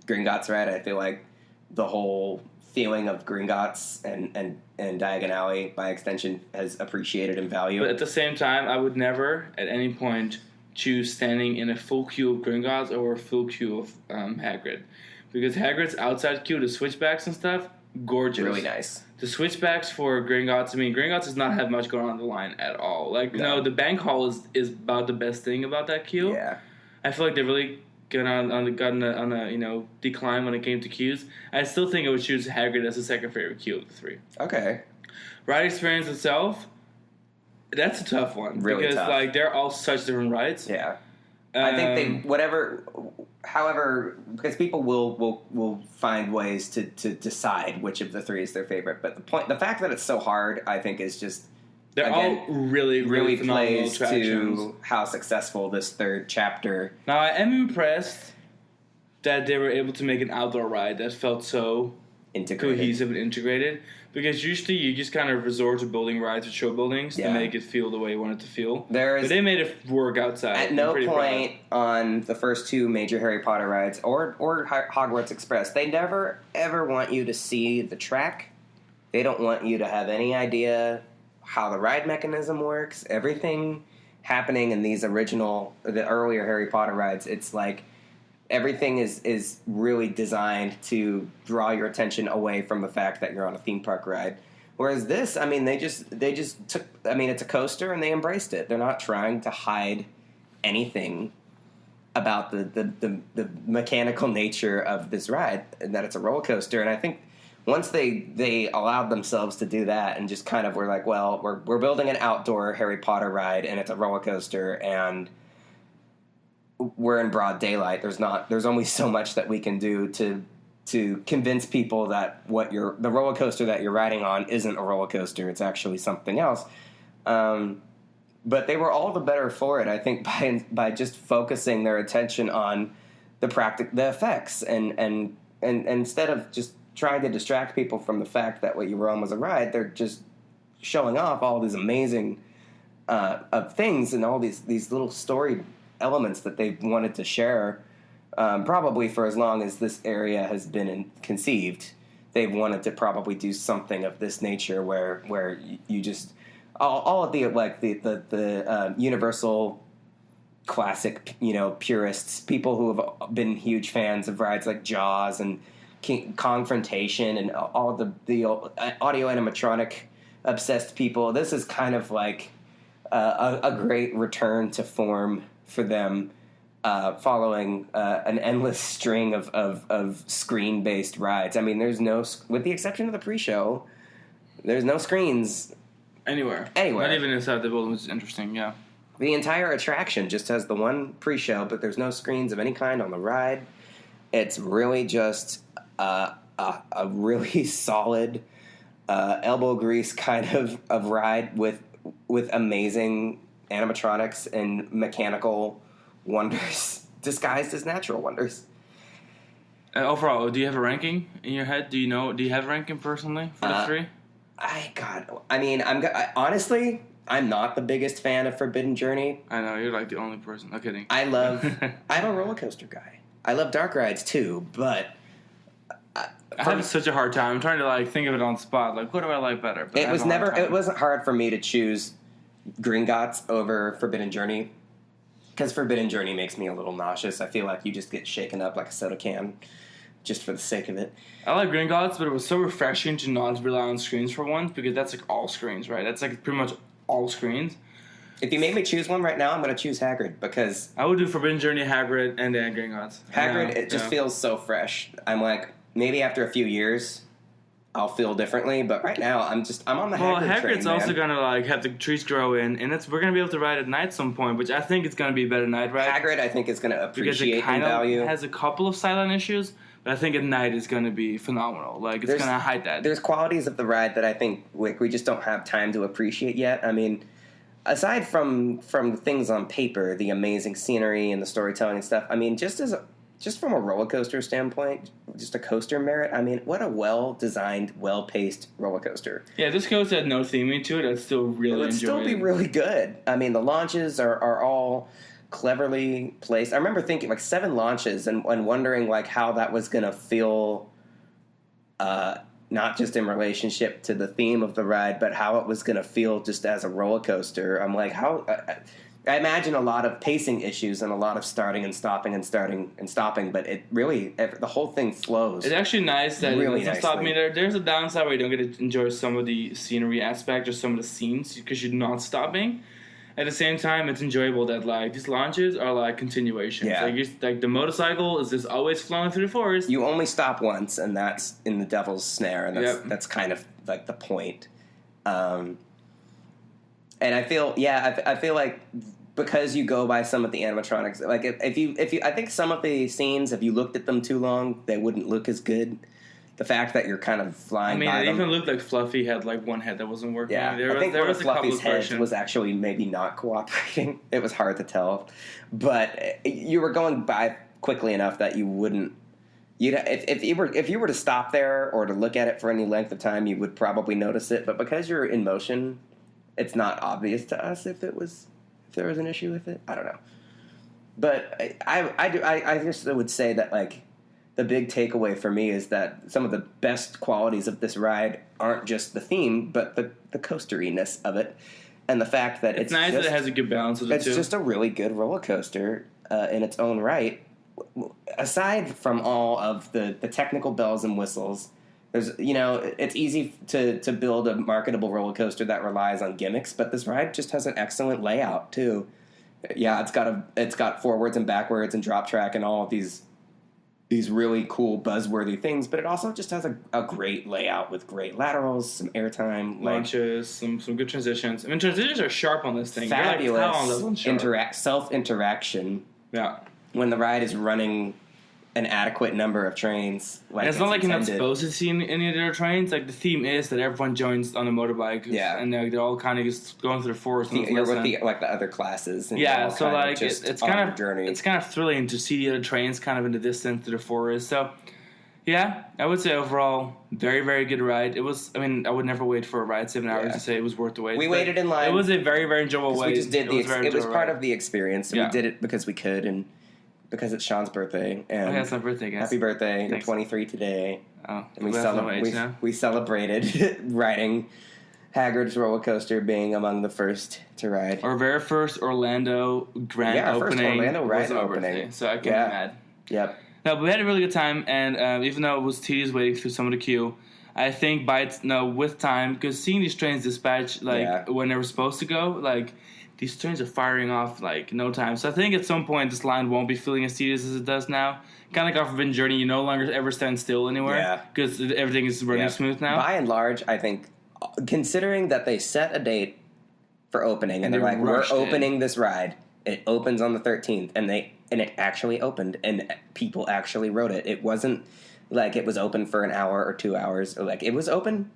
Gringotts ride, I feel like the whole feeling of Gringotts and Diagon Alley by extension has appreciated in value. But at the same time, I would never at any point choose standing in a full queue of Gringotts or a full queue of Hagrid. Because Hagrid's outside queue, the switchbacks and stuff, gorgeous. Really nice. The switchbacks for Gringotts, Gringotts does not have much going on the line at all. Like, no, the bank hall is about the best thing about that queue. Yeah. I feel like they really got on a decline when it came to queues. I still think I would choose Hagrid as the second favorite queue of the three. Okay. Ride experience itself, that's a tough one. Really because, tough. like, they're all such different rides. Yeah. I think however, because people will find ways to decide which of the three is their favorite. But the fact that it's so hard, I think, is just They're again, all really phenomenal plays attractions. to how successful this third chapter. Now, I am impressed that they were able to make an outdoor ride that felt so Integrated. cohesive and integrated. Because usually you just kind of resort to building rides with show buildings to make it feel the way you want it to feel. But they made it work outside. At no point on the first two major Harry Potter rides or Hogwarts Express, they never ever want you to see the track. They don't want you to have any idea how the ride mechanism works. Everything happening in the earlier Harry Potter rides, it's like everything is really designed to draw your attention away from the fact that you're on a theme park ride. Whereas this, they just took, it's a coaster and they embraced it. They're not trying to hide anything about the mechanical nature of this ride, and that it's a roller coaster. And I think once they allowed themselves to do that and just kind of were like, well, we're building an outdoor Harry Potter ride and it's a roller coaster and we're in broad daylight. There's only so much that we can do to convince people that the roller coaster that you're riding on isn't a roller coaster. It's actually something else. But they were all the better for it, I think, by just focusing their attention on the effects and instead of just trying to distract people from the fact that what you were on was a ride, they're just showing off all these amazing of things and all these little story elements that they wanted to share, probably for as long as this area has been conceived. They've wanted to probably do something of this nature where you just all of the universal classic purists, people who have been huge fans of rides like Jaws and Confrontation and all the audio animatronic obsessed people. This is kind of like a great return to form for them, following an endless string of screen-based rides. I mean, there's no, with the exception of the pre-show, there's no screens Anywhere. Anywhere. Not even inside the building, which is interesting, yeah. The entire attraction just has the one pre-show, but there's no screens of any kind on the ride. It's really just a really solid elbow grease kind of ride with amazing animatronics and mechanical wonders disguised as natural wonders. Overall, do you have a ranking in your head? Do you have a ranking personally for the three? Honestly, I'm not the biggest fan of Forbidden Journey. I know, you're like the only person. I'm kidding. I'm a roller coaster guy. I love dark rides too, but I have such a hard time. I'm trying to like think of it on the spot. Like, what do I like better? But it wasn't hard for me to choose Gringotts over Forbidden Journey, because Forbidden Journey makes me a little nauseous. I feel like you just get shaken up like a soda can just for the sake of it. I like Gringotts, but it was so refreshing to not rely on screens for once, because that's like all screens, right? That's like pretty much all screens. If you make me choose one right now, I'm going to choose Hagrid, because I would do Forbidden Journey, Hagrid, and then Gringotts. Hagrid, it just feels so fresh. I'm like, maybe after a few years, I'll feel differently, but right now, I'm on the Hagrid train, Hagrid's also going to like have the trees grow in, and we're going to be able to ride at night at some point, which I think it's going to be a better night ride. Hagrid, I think, is going to appreciate because it kind in value. Of has a couple of silent issues, but I think at night is going to be phenomenal. Like, it's going to hide that. There's qualities of the ride that I think we just don't have time to appreciate yet. I mean, aside from things on paper, the amazing scenery and the storytelling and stuff, I mean, just from a roller coaster standpoint, just a coaster merit, I mean, what a well-designed, well-paced roller coaster. Yeah, this coaster had no theming to it. I'd still really enjoy it. It would still be really good. I mean, the launches are all cleverly placed. I remember thinking, like, 7 launches and wondering, like, how that was going to feel, not just in relationship to the theme of the ride, but how it was going to feel just as a roller coaster. I'm like, how... I imagine a lot of pacing issues and a lot of starting and stopping and starting and stopping, but it really, the whole thing flows. It's actually nice that really it doesn't stop me there. There's a downside where you don't get to enjoy some of the scenery aspect or some of the scenes because you're not stopping. At the same time, it's enjoyable that like these launches are like continuations. Yeah. Like the motorcycle is just always flowing through the forest. You only stop once, and that's in the Devil's Snare, and that's kind of like the point. And I feel like because you go by some of the animatronics, like if you, I think some of the scenes, if you looked at them too long, they wouldn't look as good. The fact that you're kind of flying by them. I mean, it even looked like Fluffy had like one head that wasn't working. Yeah, I think one of Fluffy's heads was actually maybe not cooperating. It was hard to tell, but you were going by quickly enough that you wouldn't. If you were to stop there or to look at it for any length of time, you would probably notice it. But because you're in motion, it's not obvious to us if there was an issue with it. I don't know, but I just would say that like the big takeaway for me is that some of the best qualities of this ride aren't just the theme, but the coasteriness of it, and the fact that it's nice that it has a good balance of it. It's just a really good roller coaster in its own right. Aside from all of the technical bells and whistles, there's it's easy to build a marketable roller coaster that relies on gimmicks, but this ride just has an excellent layout too. Yeah, it's got forwards and backwards and drop track and all of these really cool buzzworthy things, but it also just has a great layout with great laterals, some airtime, launches, some good transitions. I mean, transitions are sharp on this thing. Fabulous self-interaction. Yeah. When the ride is running an adequate number of trains. Like it's not like you're not supposed to see any of their trains. Like, the theme is that everyone joins on a motorbike. Yeah. And they're all kind of just going through the forest. You're with the other classes. And yeah, so like it's kind of thrilling to see the other trains kind of in the distance through the forest. So, yeah, I would say overall, very, very good ride. It was, I mean, I would never wait for a ride 7 hours to say it was worth the wait. We waited in line. It was a very, very enjoyable wait. We just did it was part of the experience. And we did it because we could and because it's Sean's birthday. And it's my birthday, guys. Happy birthday. Thanks. You're 23 today. Oh, and we celebrated riding Hagrid's roller coaster, being among the first to ride. Our very first Orlando grand opening. First Orlando ride opening. Birthday, so I can't be mad. Yep. No, but we had a really good time, and even though it was tedious waiting through some of the queue, I think with time, because seeing these trains dispatch when they were supposed to go, like, these trains are firing off like no time. So I think at some point this line won't be feeling as tedious as it does now. Kind of like our Forbidden Journey, you no longer ever stand still anywhere because everything is running smooth now. By and large, I think, considering that they set a date for opening and they're like, we're opening this ride. It opens on the 13th, and it actually opened, and people actually rode it. It wasn't like it was open for an hour or 2 hours. Like, it was open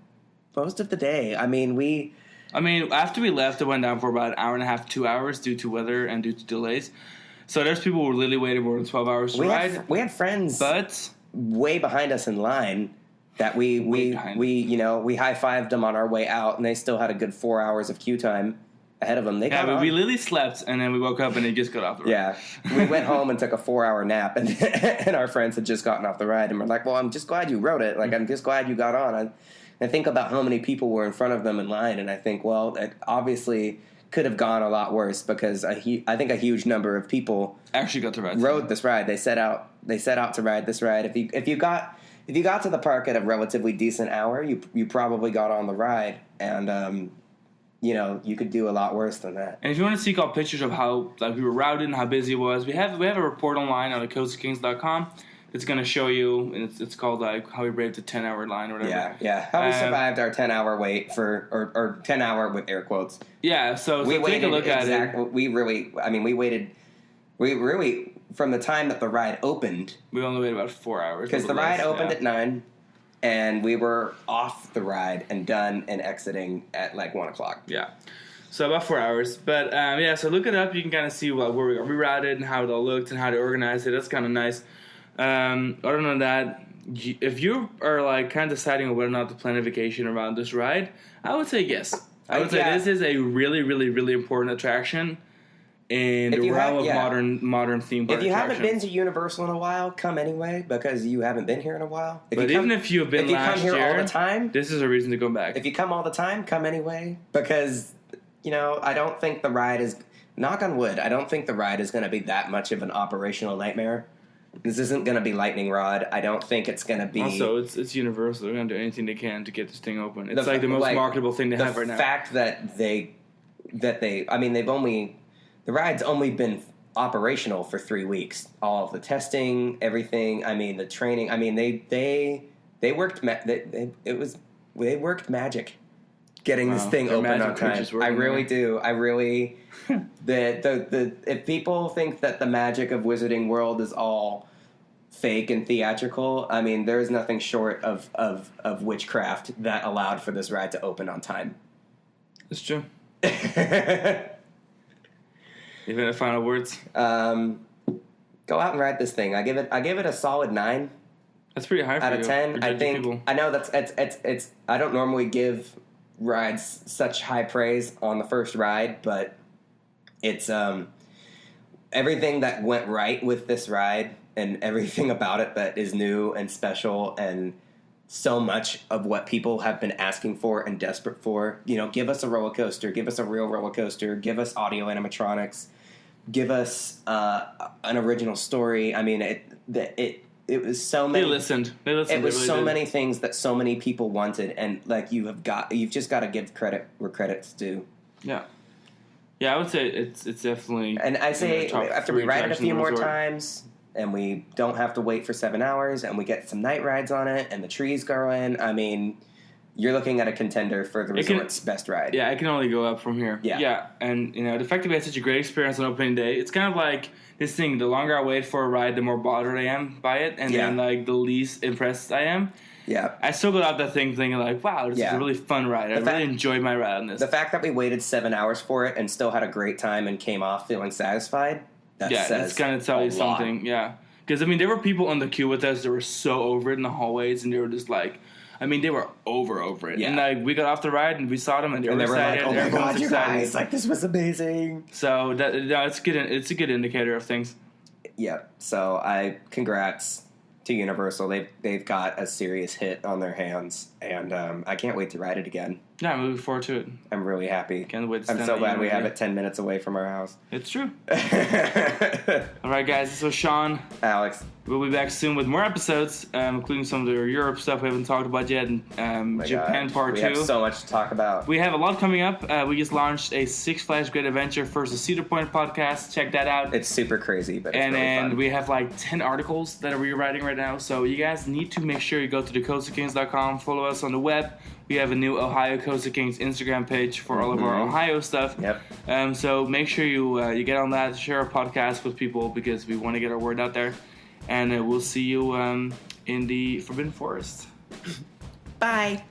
most of the day. I mean, after we left, it went down for about an hour and a half, 2 hours due to weather and due to delays. So there's people who were literally waiting more than 12 hours to ride. We had friends but way behind us in line that we high-fived them on our way out, and they still had a good 4 hours of queue time ahead of them. We literally slept, and then we woke up, and they just got off the ride. Yeah. We went home and took a 4-hour nap, and our friends had just gotten off the ride, and we're like, well, I'm just glad you rode it. Like, I'm just glad you got on. I think about how many people were in front of them in line, and I think, well, it obviously could have gone a lot worse because I think a huge number of people actually got to rode this ride. They set out to ride this ride. If you got to the park at a relatively decent hour, you probably got on the ride, and you could do a lot worse than that. And if you want to seek out pictures of how we were routed and how busy it was, we have a report online on coastofkings.com. It's going to show you, and it's called how we braved the 10-hour line or whatever. Yeah. How we survived our 10-hour wait or 10-hour with air quotes. Yeah, so take a look at it. We waited from the time that the ride opened. We only waited about 4 hours. Because the ride opened at 9, and we were off the ride and done and exiting at 1 o'clock. Yeah. So about 4 hours. But, so look it up. You can kind of see where we got rerouted and how it all looked and how they organized it. That's kind of nice. Other than that, if you are kind of deciding on whether or not to plan a vacation around this ride, I would say yes. I would say this is a really, really, really important attraction in the realm of modern theme park. If you haven't been to Universal in a while, come anyway because you haven't been here in a while. Even if you have been last year, all the time, this is a reason to go back. If you come all the time, come anyway because I don't think the ride is, knock on wood, I don't think the ride is going to be that much of an operational nightmare. This isn't going to be Lightning Rod. I don't think it's going to be... Also, it's Universal. They're going to do anything they can to get this thing open. It's the most marketable thing they have right now. The fact that the ride's only been operational for 3 weeks. All of the testing, everything. The training. They worked. They worked magic getting this thing open on time. I really do. I really. If people think that the magic of Wizarding World is all fake and theatrical, there's nothing short of witchcraft that allowed for this ride to open on time. That's true. Even the final words. Go out and ride this thing. I give it a solid 9. That's pretty high for out of 10. I think people. I know it's. I don't normally give rides such high praise on the first ride, but it's everything that went right with this ride and everything about it that is new and special and so much of what people have been asking for and desperate for. Give us a roller coaster, give us a real roller coaster, give us audio animatronics, give us an original story. It was so many. They listened. It was really so did. many things that so many people wanted, and you've just got to give credit where credit's due. Yeah. Yeah, I would say it's definitely. And I say after we ride it a few more times, and we don't have to wait for 7 hours, and we get some night rides on it, and the trees go in. You're looking at a contender for the resort's best ride. Yeah, it can only go up from here. Yeah, and the fact that we had such a great experience on opening day, it's kind of like this thing. The longer I wait for a ride, the more bothered I am by it, and then the least impressed I am. Yeah, I still got out that thing thinking wow, this is a really fun ride. I really enjoyed my ride on this. The fact that we waited 7 hours for it and still had a great time and came off feeling satisfied. That's going to tell you something. Yeah, because there were people on the queue with us that were so over it in the hallways, and they were just like. They were over it. Yeah. And we got off the ride and we saw them and they were excited. Like, oh my God, you excited. guys, this was amazing. So it's good. It's a good indicator of things. Yeah. So congrats to Universal. They've got a serious hit on their hands, and I can't wait to ride it again. Yeah, I'm looking forward to it. I'm really happy. Can't wait to I'm stand so at glad we UNLV. have it 10 minutes away from our house. It's true. All right, guys. This was Sean. Alex. We'll be back soon with more episodes, including some of the Europe stuff we haven't talked about yet, and Japan Part 2. We have so much to talk about. We have a lot coming up. We just launched a Six Flags Great Adventure versus Cedar Point podcast. Check that out. It's super crazy, but it's really then fun. we have like 10 articles that we're writing right now. So you guys need to make sure you go to thecoastalkings.com, follow us on the web. We have a new Ohio Coastal Kings Instagram page for all of our Ohio stuff. Yep. So make sure you get on that, share our podcast with people because we want to get our word out there. And we'll see you in the Forbidden Forest. Bye.